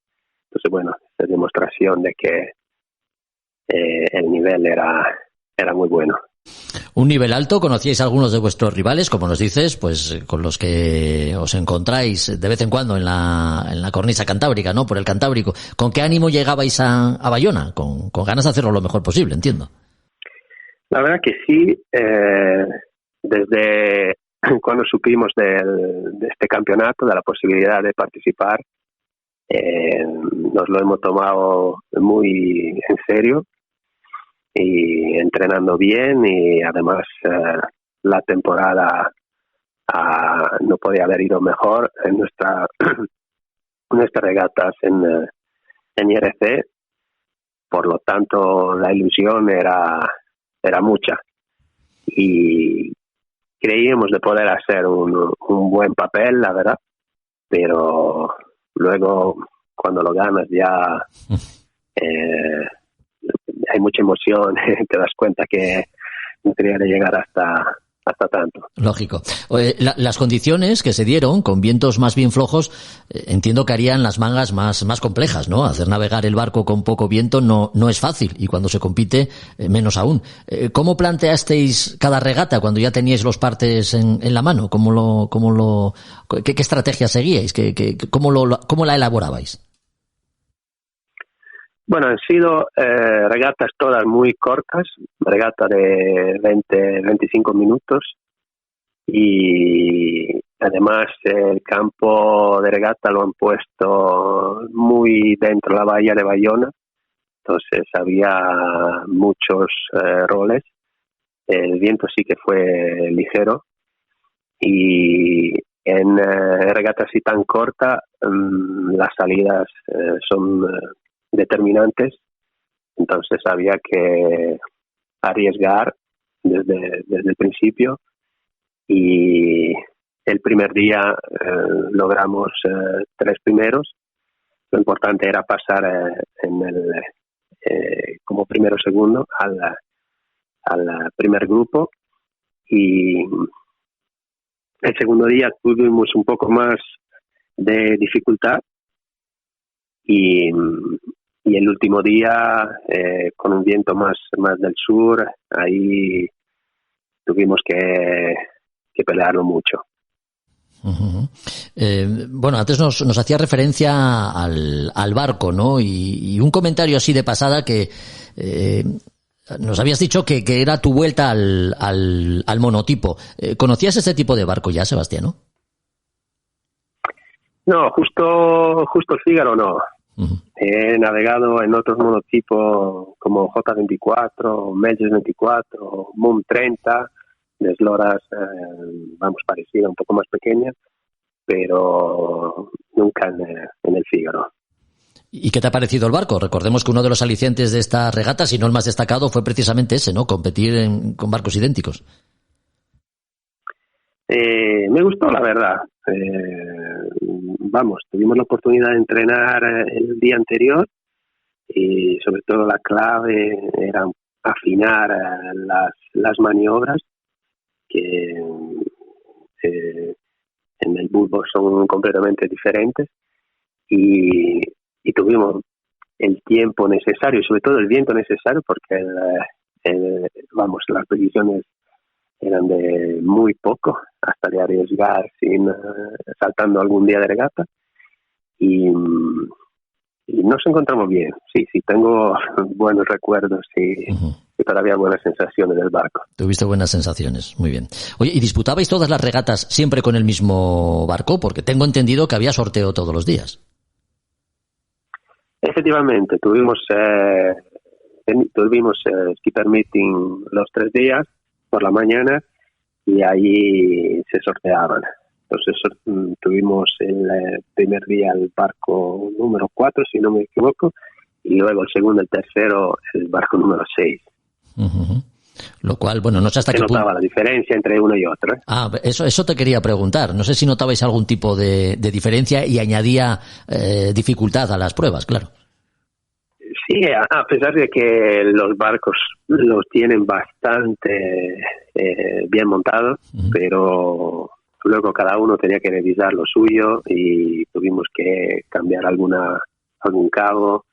Entonces, bueno, es demostración de que el nivel era muy bueno. Un nivel alto. ¿Conocíais a algunos de vuestros rivales, como nos dices, pues con los que os encontráis de vez en cuando en la cornisa cantábrica, ¿no? Por el Cantábrico. ¿Con qué ánimo llegabais a Bayona? Con ganas de hacerlo lo mejor posible, entiendo. La verdad que sí. Desde cuando supimos de este campeonato, de la posibilidad de participar, nos lo hemos tomado muy en serio, y entrenando bien, y además la temporada no podía haber ido mejor en nuestras regatas en IRC. Por lo tanto, la ilusión era mucha, y creíamos de poder hacer un buen papel, la verdad, pero luego cuando lo ganas ya hay mucha emoción, te das cuenta que no quería llegar hasta tanto. Lógico. Las condiciones que se dieron, con vientos más bien flojos, entiendo que harían las mangas más complejas, ¿no? Hacer navegar el barco con poco viento no es fácil, y cuando se compite, menos aún. ¿Cómo planteasteis cada regata cuando ya teníais los partes en la mano? ¿Qué estrategia seguíais? ¿Cómo la elaborabais? Bueno, han sido regatas todas muy cortas, regata de 20-25 minutos, y además el campo de regata lo han puesto muy dentro de la bahía de Bayona, entonces había muchos roles. El viento sí que fue ligero, y en regata así tan corta las salidas son determinantes, entonces había que arriesgar desde el principio, y el primer día logramos 3 primeros. Lo importante era pasar como primero o segundo al primer grupo, y el segundo día tuvimos un poco más de dificultad, y el último día con un viento más del sur, ahí tuvimos que pelearlo mucho. Uh-huh. Bueno, antes nos hacía referencia al barco, ¿no? Y un comentario así de pasada que nos habías dicho que era tu vuelta al monotipo. ¿Conocías este tipo de barco ya, Sebastiano? No, justo el Fígaro no. Uh-huh. He navegado en otros monotipos como J24, Melges 24, Moom 30, de esloras, parecida, un poco más pequeña, pero nunca en el Fígaro. ¿Y qué te ha parecido el barco? Recordemos que uno de los alicientes de esta regata, si no el más destacado, fue precisamente ese, ¿no? Competir con barcos idénticos. Me gustó, la verdad. Tuvimos la oportunidad de entrenar el día anterior, y sobre todo la clave era afinar las maniobras que en el bullbox son completamente diferentes y tuvimos el tiempo necesario y sobre todo el viento necesario porque las posiciones eran de muy poco hasta de arriesgar saltando algún día de regata y nos encontramos bien. Sí, tengo buenos recuerdos y todavía buenas sensaciones del barco. Tuviste buenas sensaciones, muy bien. Oye, ¿y disputabais todas las regatas siempre con el mismo barco? Porque tengo entendido que había sorteo todos los días. Efectivamente, tuvimos skipper meeting los 3 días por la mañana y ahí se sorteaban. Entonces tuvimos el primer día el barco número 4, si no me equivoco, y luego el segundo, el tercero, el barco número 6. Uh-huh. Lo cual, bueno, no sé hasta qué punto... Se notaba la diferencia entre uno y otro. Eso te quería preguntar. No sé si notabais algún tipo de diferencia y añadía dificultad a las pruebas, claro. Sí, a pesar de que los barcos los tienen bastante bien montados, uh-huh. Pero luego cada uno tenía que revisar lo suyo y tuvimos que cambiar algún cabo,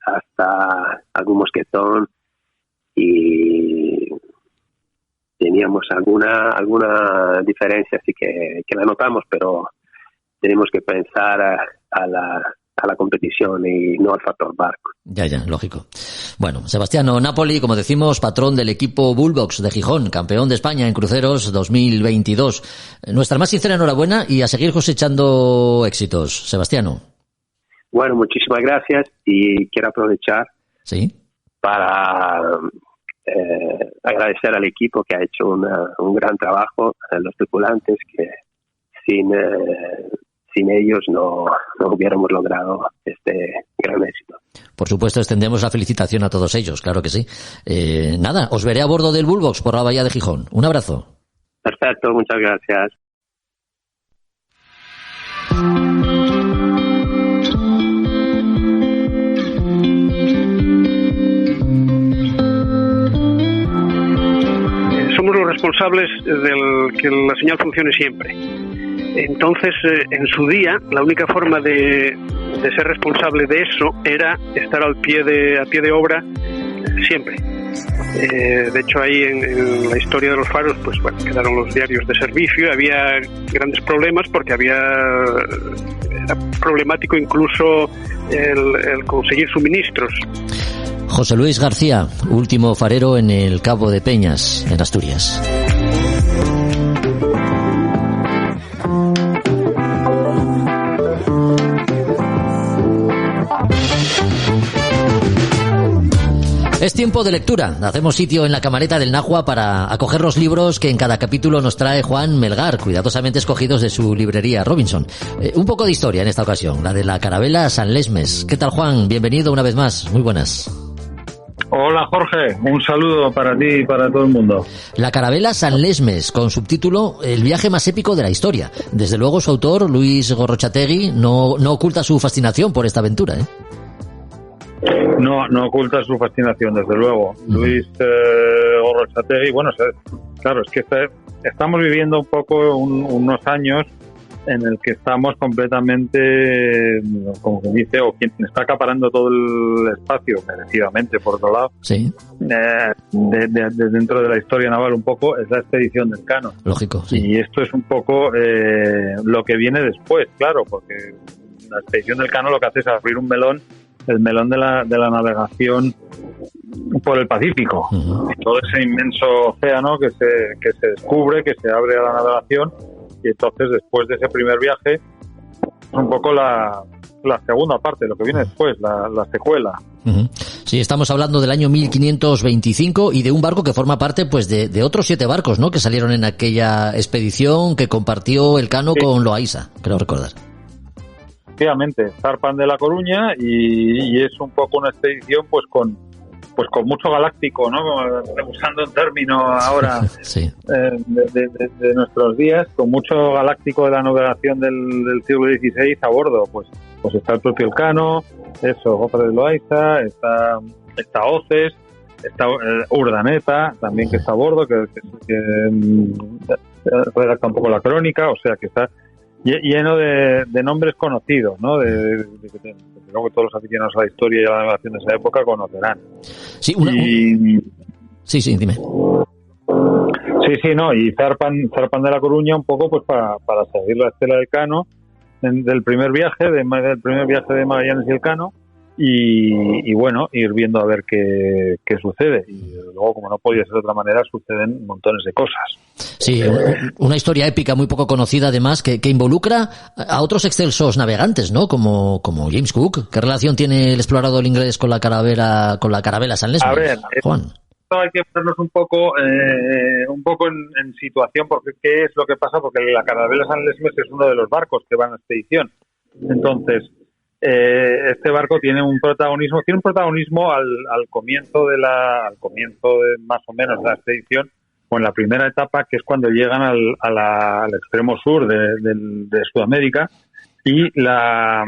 hasta algún mosquetón y teníamos alguna diferencia, así que la notamos, pero tenemos que pensar a la competición y no al factor barco. Ya, lógico. Bueno, Sebastiano Napoli, como decimos, patrón del equipo Bullbox de Gijón, campeón de España en cruceros 2022. Nuestra más sincera enhorabuena y a seguir cosechando éxitos. Sebastiano. Bueno, muchísimas gracias y quiero aprovechar para agradecer al equipo que ha hecho un gran trabajo, a los tripulantes que sin ellos no hubiéramos logrado este gran éxito. Por supuesto, extendemos la felicitación a todos ellos, claro que sí. Os veré a bordo del Bullbox por la bahía de Gijón. Un abrazo. Perfecto, muchas gracias. Somos los responsables del que la señal funcione siempre. Entonces, en su día, la única forma de ser responsable de eso era estar a pie de obra siempre. De hecho, ahí en la historia de los faros, pues bueno, quedaron los diarios de servicio. Había grandes problemas porque era problemático incluso el conseguir suministros. José Luis García, último farero en el Cabo de Peñas, en Asturias. Es tiempo de lectura. Hacemos sitio en la camareta del Nahua para acoger los libros que en cada capítulo nos trae Juan Melgar, cuidadosamente escogidos de su librería Robinson. Un poco de historia en esta ocasión, la de la Carabela San Lesmes. ¿Qué tal, Juan? Bienvenido una vez más. Muy buenas. Hola, Jorge. Un saludo para ti y para todo el mundo. La Carabela San Lesmes, con subtítulo El viaje más épico de la historia. Desde luego su autor, Luis Gorrochategui, no oculta su fascinación por esta aventura, ¿eh? No oculta su fascinación, desde luego. Luis Gorrochategui, bueno, claro, es que estamos viviendo un poco unos años en el que estamos completamente, como se dice, o quien está acaparando todo el espacio, merecidamente, por otro lado, sí. de dentro de la historia naval un poco, es la expedición del Cano. Lógico, sí. Y esto es un poco lo que viene después, claro, porque la expedición del Cano lo que hace es abrir un melón, el melón de la navegación por el Pacífico. Uh-huh. Todo ese inmenso océano que se descubre, que se abre a la navegación. Y entonces, después de ese primer viaje, es un poco la segunda parte, lo que viene después, la secuela. Uh-huh. Sí, estamos hablando del año 1525 y de un barco que forma parte pues de otros 7 barcos, ¿no?, que salieron en aquella expedición que compartió el Cano con Loaiza, creo recordar. Efectivamente, zarpan de La Coruña y es un poco una expedición pues con pues con mucho galáctico, ¿no? Usando un término ahora sí. de nuestros días, con mucho galáctico de la navegación del siglo XVI a bordo, pues está el propio Elcano, Godfrey de Loaiza, está Oces, está Urdaneta también, que está a bordo, que redacta un poco la crónica, o sea que está lleno de nombres conocidos, ¿no? De que todos los aficionados a la historia y a la navegación de esa época conocerán. Sí, sí, dime. Sí, no, y zarpan de La Coruña un poco pues para seguir la estela del Cano del primer viaje de Magallanes y Elcano, y bueno, ir viendo a ver qué sucede. Y luego, como no podía ser de otra manera, suceden montones de cosas. Sí, una historia épica muy poco conocida, además, que involucra a otros excelsos navegantes, ¿no? Como James Cook. ¿Qué relación tiene el explorador inglés con la carabela San Lesmes? A ver, Juan. Hay que ponernos un poco en situación, porque ¿qué es lo que pasa? Porque la carabela San Lesmes es uno de los barcos que van a expedición. Entonces, este barco tiene un protagonismo al comienzo de más o menos la expedición, o en la primera etapa, que es cuando llegan al extremo sur de Sudamérica, y la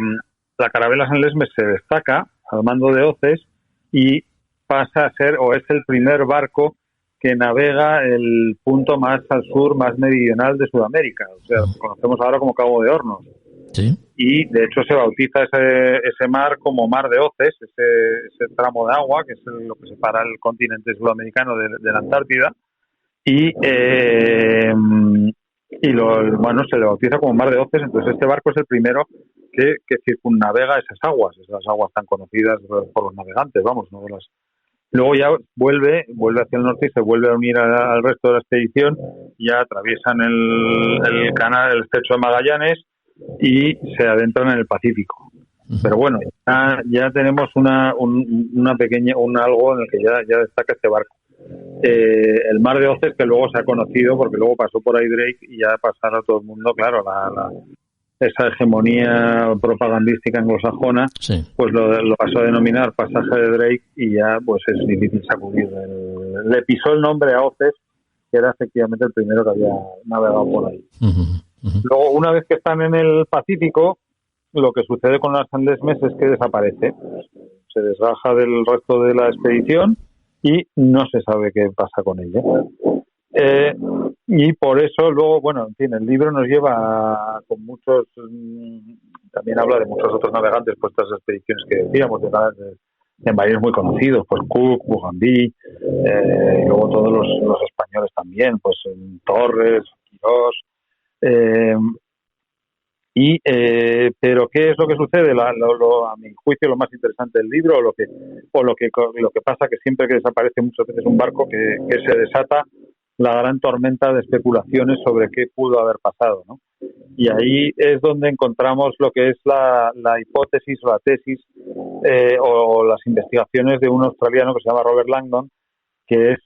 carabela San Lesmes se destaca al mando de Oces y pasa a ser, o es el primer barco que navega el punto más al sur, más meridional de Sudamérica, o sea, lo que conocemos ahora como Cabo de Hornos. ¿Sí? Y de hecho se bautiza ese mar como Mar de Oces, ese tramo de agua que es lo que separa el continente sudamericano de la Antártida, y se le bautiza como Mar de Oces. Entonces este barco es el primero que circunnavega esas aguas tan conocidas por los navegantes, ¿no? Luego ya vuelve hacia el norte y se vuelve a unir al resto de la expedición. Ya atraviesan el canal, el estrecho de Magallanes, y se adentran en el Pacífico. Pero bueno, ya tenemos una pequeña, algo en el que ya destaca este barco. El Mar de Oces, que luego se ha conocido porque luego pasó por ahí Drake, y ya pasaron a todo el mundo, claro, esa hegemonía propagandística anglosajona, sí, pues lo pasó a denominar pasaje de Drake, y ya pues es difícil sacudir. Le pisó el nombre a Oces, que era efectivamente el primero que había navegado por ahí. Luego, una vez que están en el Pacífico, lo que sucede con la San Lesmes es que desaparece, se desgaja del resto de la expedición y no se sabe qué pasa con ella. Y por eso luego, bueno, en fin, el libro nos lleva con muchos, también habla de muchos otros navegantes por estas expediciones que decíamos, de mares muy conocidos, pues Cook, Bougainville, y luego todos los españoles también, pues Torres, Quirós. Pero ¿qué es lo que sucede? A mi juicio, lo más interesante del libro, lo que pasa, que siempre que desaparece muchas veces un barco, que se desata la gran tormenta de especulaciones sobre qué pudo haber pasado, ¿no? Y ahí es donde encontramos lo que es la hipótesis o la tesis o las investigaciones de un australiano que se llama Robert Langdon, que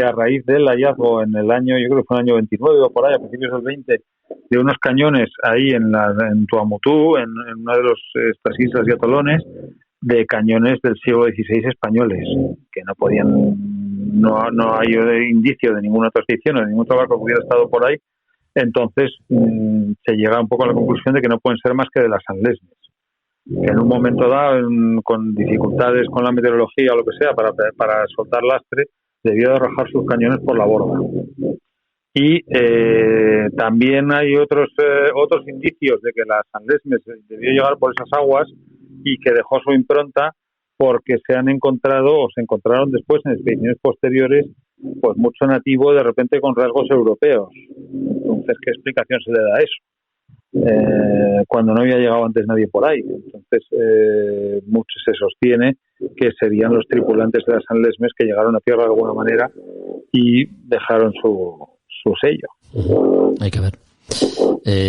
a raíz del hallazgo en el año, yo creo que fue el año 29 o por ahí, a principios del 20, de unos cañones ahí en Tuamotu, en una de estas islas y atolones, de cañones del siglo XVI españoles, que no hay indicio de ninguna otra expedición o de ningún otro barco que hubiera estado por ahí. Entonces se llega un poco a la conclusión de que no pueden ser más que de las San Lesmes, que en un momento dado, con dificultades con la meteorología o lo que sea, para soltar lastre, debió de arrojar sus cañones por la borda. Y también hay otros indicios de que la San Lesmes debió llegar por esas aguas y que dejó su impronta, porque se encontraron después en expediciones posteriores pues mucho nativo de repente con rasgos europeos. Entonces, ¿qué explicación se le da a eso? Cuando no había llegado antes nadie por ahí. Entonces, mucho se sostiene que serían los tripulantes de la San Lesmes que llegaron a tierra de alguna manera y dejaron su sello. Hay que ver.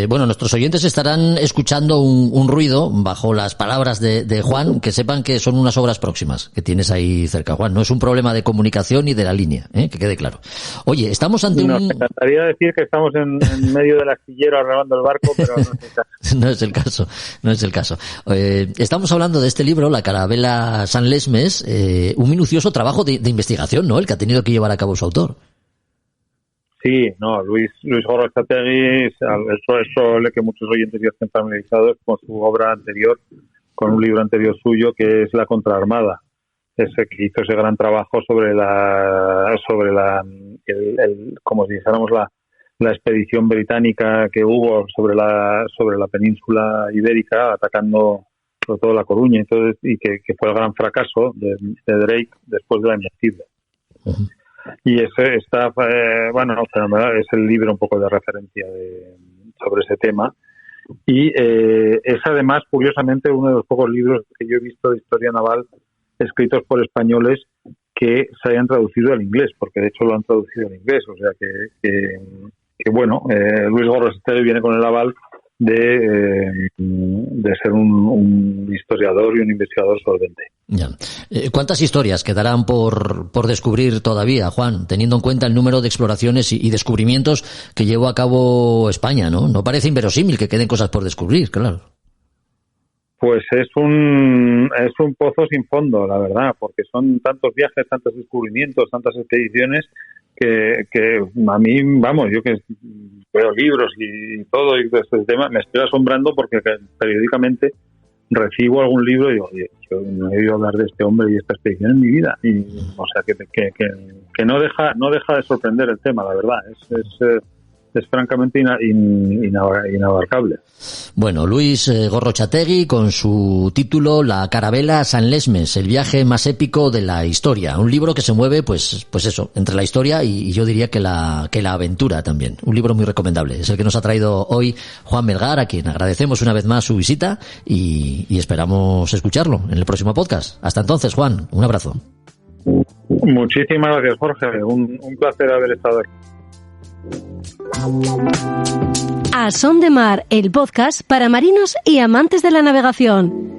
Bueno, nuestros oyentes estarán escuchando un ruido bajo las palabras de Juan, que sepan que son unas obras próximas que tienes ahí cerca, Juan. No es un problema de comunicación ni de la línea, que quede claro. Oye, estamos ante Me encantaría decir que estamos en medio del astillero arreglando el barco, pero no es el caso. No es el caso. Estamos hablando de este libro, La Carabela San Lesmes, un minucioso trabajo de investigación, ¿no?, el que ha tenido que llevar a cabo su autor. Sí, no, Luis Gorrochategui, es probable que muchos oyentes ya estén familiarizados con su obra anterior, con un libro anterior suyo que es La Contraarmada, ese que hizo ese gran trabajo sobre como si dijéramos la expedición británica que hubo sobre la península ibérica, atacando sobre todo La Coruña, y que fue el gran fracaso de Drake después de la investida. Uh-huh. Y ese está, es el libro un poco de referencia sobre ese tema. Y es además, curiosamente, uno de los pocos libros que yo he visto de historia naval escritos por españoles que se hayan traducido al inglés, porque de hecho lo han traducido en inglés. O sea que Luis Gorrochategui viene con el aval de ser un historiador y un investigador solvente. Ya. ¿Cuántas historias quedarán por descubrir todavía, Juan, teniendo en cuenta el número de exploraciones y descubrimientos que llevó a cabo España, ¿no? No parece inverosímil que queden cosas por descubrir, claro. Pues es un pozo sin fondo, la verdad, porque son tantos viajes, tantos descubrimientos, tantas expediciones que a mí, yo que veo libros y todo y este tema, me estoy asombrando porque periódicamente recibo algún libro y digo, oye, yo no he oído hablar de este hombre y esta expedición en mi vida. Y, o sea, que no deja de sorprender el tema, la verdad. Es francamente inabarcable. Bueno, Luis Gorrochategui con su título La Carabela San Lesmes, el viaje más épico de la historia. Un libro que se mueve, pues eso, entre la historia y yo diría que la aventura también. Un libro muy recomendable. Es el que nos ha traído hoy Juan Melgar, a quien agradecemos una vez más su visita y esperamos escucharlo en el próximo podcast. Hasta entonces, Juan, un abrazo. Muchísimas gracias, Jorge. Un placer haber estado aquí. A Son de Mar, el podcast para marinos y amantes de la navegación.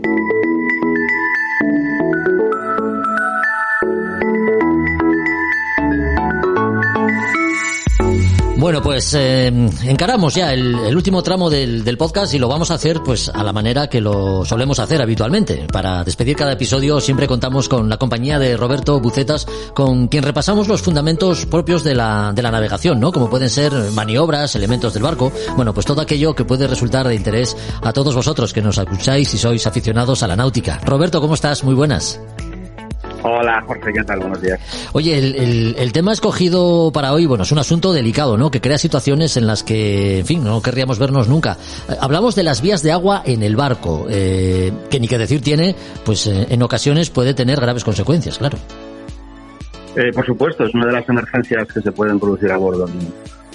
Bueno, pues encaramos ya el último tramo del podcast y lo vamos a hacer pues a la manera que lo solemos hacer habitualmente. Para despedir cada episodio siempre contamos con la compañía de Roberto Bucetas, con quien repasamos los fundamentos propios de la navegación, ¿no? Como pueden ser maniobras, elementos del barco, bueno, pues todo aquello que puede resultar de interés a todos vosotros que nos escucháis y sois aficionados a la náutica. Roberto, ¿cómo estás? Muy buenas. Hola, Jorge, ¿qué tal? Buenos días. Oye, el tema escogido para hoy, bueno, es un asunto delicado, ¿no? Que crea situaciones en las que, en fin, no querríamos vernos nunca. Hablamos de las vías de agua en el barco, que ni que decir tiene, pues en ocasiones puede tener graves consecuencias, claro. Por supuesto, es una de las emergencias que se pueden producir a bordo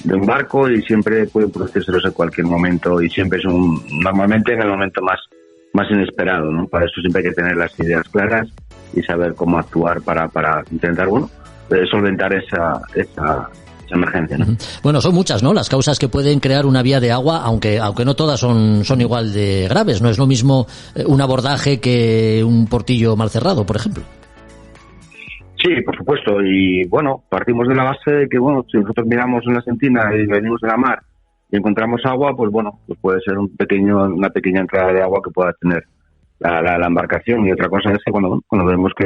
de un barco y siempre pueden producírselos en cualquier momento y siempre es normalmente en el momento más inesperado, ¿no? Para eso siempre hay que tener las ideas claras y saber cómo actuar para intentar, solventar esa emergencia, ¿no? Bueno, son muchas, ¿no?, las causas que pueden crear una vía de agua, aunque no todas son igual de graves. No es lo mismo un abordaje que un portillo mal cerrado, por ejemplo. Sí, por supuesto. Y bueno, partimos de la base de que, si nosotros miramos en la sentina y venimos de la mar y encontramos agua, pues puede ser una pequeña entrada de agua que pueda tener la embarcación. Y otra cosa es que cuando vemos que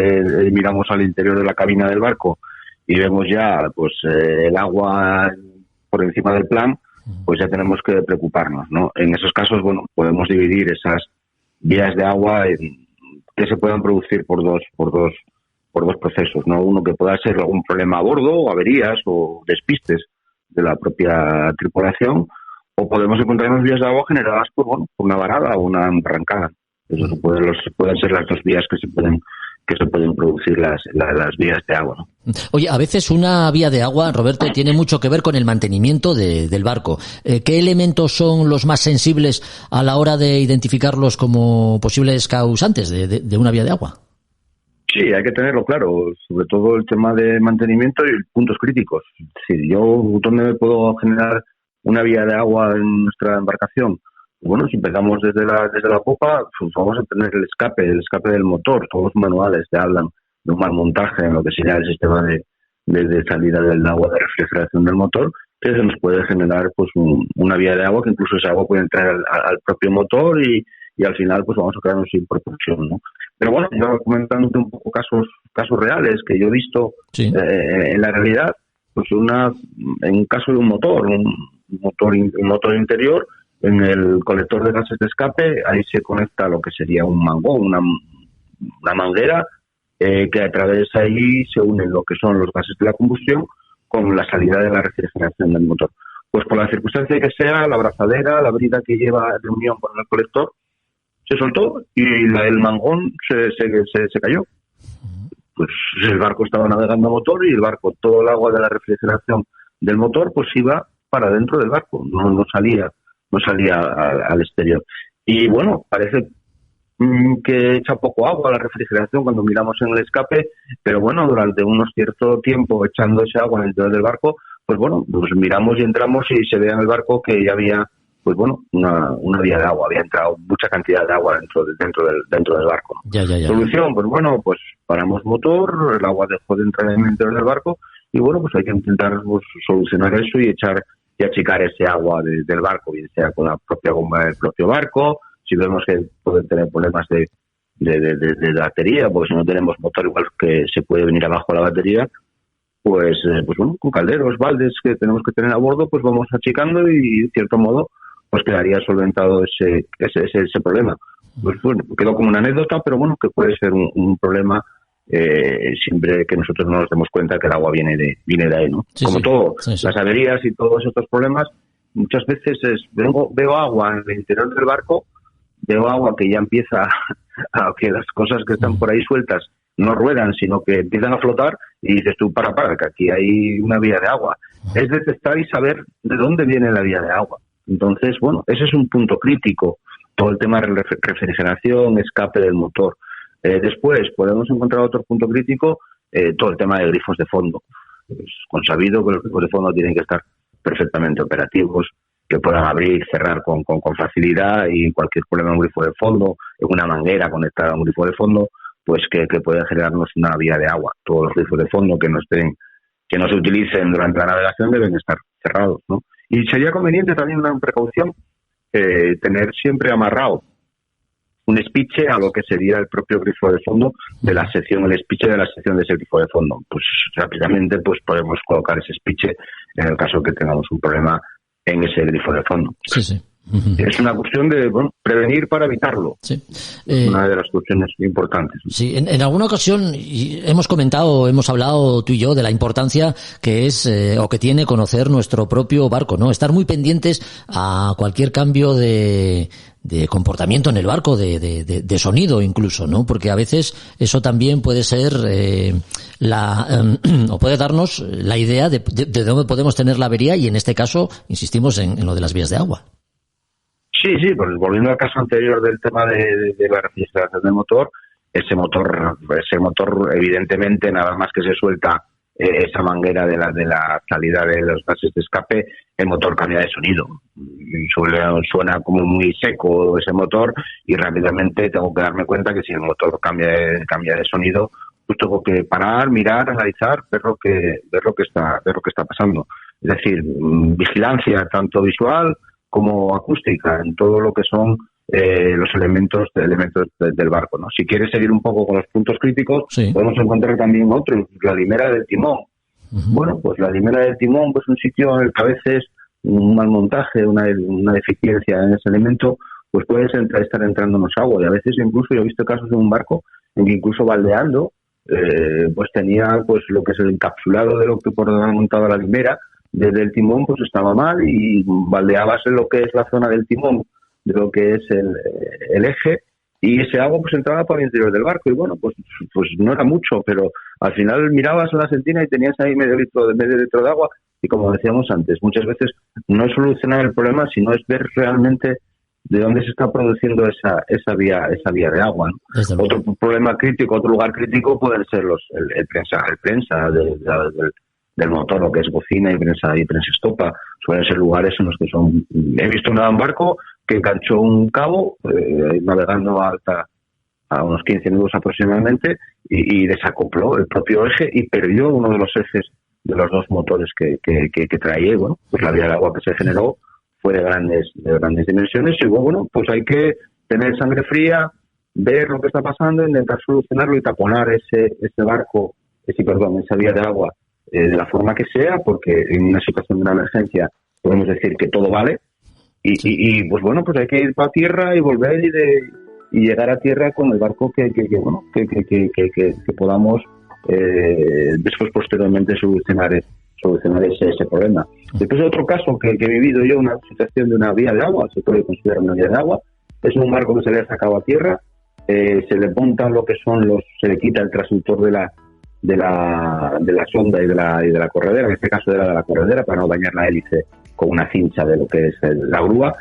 miramos al interior de la cabina del barco y vemos ya el agua por encima del plan, pues ya tenemos que preocuparnos, ¿no? En esos casos, podemos dividir esas vías de agua que se puedan producir por dos procesos, ¿no? Uno que pueda ser algún problema a bordo, o averías o despistes de la propia tripulación, o podemos encontrarnos vías de agua generadas por una varada o una arrancada. Eso pueden ser las dos vías que se pueden producir las vías de agua, ¿no? Oye, a veces una vía de agua, Roberto, tiene mucho que ver con el mantenimiento del barco. ¿Qué elementos son los más sensibles a la hora de identificarlos como posibles causantes de una vía de agua? Sí, hay que tenerlo claro, sobre todo el tema de mantenimiento y puntos críticos. Si yo, ¿dónde me puedo generar una vía de agua en nuestra embarcación. Bueno, si empezamos desde la popa, pues vamos a tener el escape del motor. Todos los manuales te hablan de un mal montaje en lo que sería el sistema de salida del agua de refrigeración del motor, que se nos puede generar pues una vía de agua, que incluso esa agua puede entrar al propio motor y al final pues vamos a quedarnos sin propulsión, ¿no? Pero bueno, yo comentándote un poco casos reales que yo he visto en la realidad, pues en un caso de un motor interior, en el colector de gases de escape, ahí se conecta lo que sería un mangón, una manguera, que a través de ahí se unen lo que son los gases de la combustión con la salida de la refrigeración del motor. Pues por la circunstancia que sea, la abrazadera, la brida que lleva de unión con el colector, se soltó y el mangón se cayó. Pues el barco estaba navegando a motor y el barco, todo el agua de la refrigeración del motor, pues iba para dentro del barco, no salía al exterior. Y bueno, parece que echa poco agua a la refrigeración cuando miramos en el escape, pero bueno, durante unos cierto tiempo echando ese agua en el interior del barco, pues bueno, pues miramos y entramos y se ve en el barco que ya había, pues bueno, una vía de agua, había entrado mucha cantidad de agua dentro del barco. Ya. Solución, pues bueno, pues paramos motor, el agua dejó de entrar en el interior del barco y bueno, pues hay que intentar pues, solucionar eso y achicar ese agua del barco, bien sea con la propia bomba del propio barco. Si vemos que pueden tener problemas de batería, porque si no tenemos motor igual que se puede venir abajo la batería, pues bueno, con calderos, baldes que tenemos que tener a bordo, pues vamos achicando y de cierto modo pues quedaría solventado ese problema. Pues bueno, quedó como una anécdota, pero bueno, que puede ser un problema siempre que nosotros no nos demos cuenta que el agua viene de ahí, ¿no? Como todo, las averías y todos estos problemas, muchas veces veo agua en el interior del barco, veo agua que ya empieza a que las cosas que están por ahí sueltas no ruedan, sino que empiezan a flotar y dices tú, para, que aquí hay una vía de agua. Es detectar y saber de dónde viene la vía de agua. Entonces, bueno, ese es un punto crítico, todo el tema de refrigeración, escape del motor. Después podemos encontrar otro punto crítico, todo el tema de grifos de fondo. Es consabido que los grifos de fondo tienen que estar perfectamente operativos, que puedan abrir y cerrar con facilidad, y cualquier problema en un grifo de fondo, en una manguera conectada a un grifo de fondo, pues que puede generarnos una vía de agua. Todos los grifos de fondo que no se utilicen durante la navegación deben estar cerrados, ¿no? Y sería conveniente también una precaución, tener siempre amarrado un espiche a lo que sería el propio grifo de fondo de la sección, el espiche de la sección de ese grifo de fondo. Pues rápidamente pues podemos colocar ese espiche en el caso que tengamos un problema en ese grifo de fondo. Sí. Es una cuestión de prevenir para evitarlo. Sí. Una de las cuestiones importantes. Sí, en alguna ocasión hemos hablado tú y yo de la importancia que es o que tiene conocer nuestro propio barco, ¿no? Estar muy pendientes a cualquier cambio de comportamiamente en el barco, de sonido incluso, ¿no? Porque a veces eso también puede ser o puede darnos la idea de dónde podemos tener la avería, y en este caso insistimos en lo de las vías de agua. Sí, pues volviendo al caso anterior del tema de la refrigeración del motor, ese motor evidentemente nada más que se suelta esa manguera de la salida de los gases de escape, el motor cambia de sonido. Suena como muy seco ese motor, y rápidamente tengo que darme cuenta que si el motor cambia de sonido, pues tengo que parar, mirar, analizar, ver lo que está pasando. Es decir, vigilancia tanto visual como acústica en todo lo que son los elementos del barco, ¿no? Si quieres seguir un poco con los puntos críticos, podemos encontrar también otro, la limera del timón. Bueno, pues la limera del timón, pues un sitio en el que a veces un mal montaje, una deficiencia en ese elemento, pues puede estar entrándonos agua, y a veces incluso yo he visto casos de un barco en que incluso baldeando, pues tenía pues lo que es el encapsulado de lo que por donde ha montado la limera desde el timón, pues estaba mal, y baldeabas en lo que es la zona del timón, de lo que es el eje, y ese agua pues entraba por el interior del barco, y bueno, pues no era mucho, pero al final mirabas en la sentina y tenías ahí medio litro de agua, y como decíamos antes, muchas veces no es solucionar el problema, sino es ver realmente de dónde se está produciendo esa vía de agua, ¿no? Otro problema crítico, otro lugar crítico pueden ser el prensa del motor, lo que es bocina y prensa estopa, suelen ser lugares en los que son... He visto un barco que enganchó un cabo navegando a unos 15 nudos aproximadamente y desacopló el propio eje y perdió uno de los ejes de los dos motores que traía. Bueno, pues la vía de agua que se generó fue de grandes dimensiones y bueno, pues hay que tener sangre fría, ver lo que está pasando, intentar solucionarlo y taponar esa vía de agua de la forma que sea, porque en una situación de una emergencia podemos decir que todo vale y pues bueno, pues hay que ir para tierra y volver y llegar a tierra con el barco que podamos después posteriormente solucionar ese problema. Después otro caso que he vivido yo, una situación de una vía de agua, se puede considerar una vía de agua, es un barco que se le ha sacado a tierra, se le montan se le quita el transductor de la sonda y de la corredera, en este caso era de la corredera, para no dañar la hélice con una cincha de lo que es la grúa,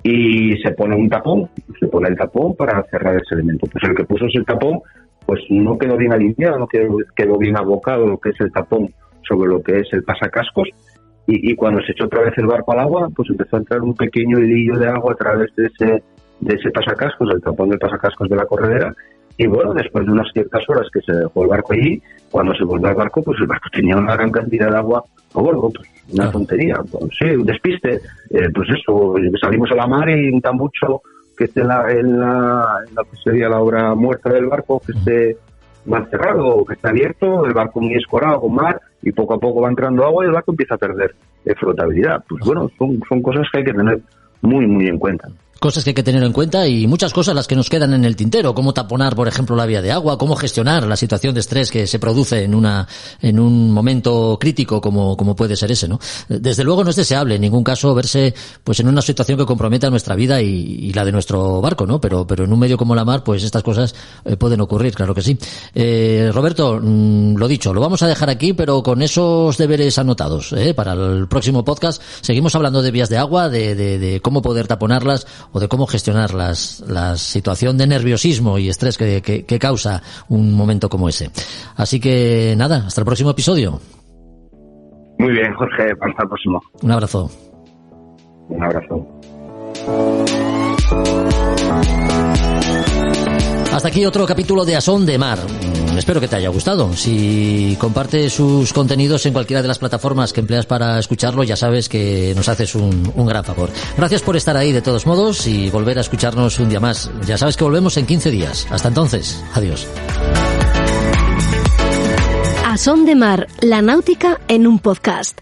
y se pone el tapón para cerrar ese elemento. Pues el que puso ese tapón pues no quedó bien alineado, no quedó bien abocado lo que es el tapón sobre lo que es el pasacascos, y cuando se echó otra vez el barco al agua, pues empezó a entrar un pequeño hilillo de agua a través de ese pasacascos, el tapón del pasacascos de la corredera. Y bueno, después de unas ciertas horas que se dejó el barco allí, cuando se volvió al barco, pues el barco tenía una gran cantidad de agua a bordo, pues una tontería, pues, sí, un despiste, pues eso, salimos a la mar y un tambucho que esté en la que sería la obra muerta del barco, que esté mal cerrado o que esté abierto, el barco muy escorado con mar, y poco a poco va entrando agua y el barco empieza a perder flotabilidad. Pues bueno, son cosas que hay que tener muy, muy en cuenta. Cosas que hay que tener en cuenta y muchas cosas las que nos quedan en el tintero, cómo taponar, por ejemplo, la vía de agua, cómo gestionar la situación de estrés que se produce en un momento crítico como puede ser ese, ¿no? Desde luego no es deseable en ningún caso verse pues en una situación que comprometa nuestra vida y la de nuestro barco, ¿no? Pero en un medio como la mar, pues estas cosas pueden ocurrir, claro que sí. Roberto, lo dicho, lo vamos a dejar aquí, pero con esos deberes anotados, para el próximo podcast. Seguimos hablando de vías de agua, de cómo poder taponarlas o de cómo gestionar la situación de nerviosismo y estrés que causa un momento como ese. Así que nada, hasta el próximo episodio. Muy bien, Jorge, hasta el próximo. Un abrazo. Un abrazo. Hasta aquí otro capítulo de A Son de Mar. Espero que te haya gustado. Si compartes sus contenidos en cualquiera de las plataformas que empleas para escucharlo, ya sabes que nos haces un gran favor. Gracias por estar ahí de todos modos y volver a escucharnos un día más. Ya sabes que volvemos en 15 días. Hasta entonces, adiós. A Son de Mar, la náutica en un podcast.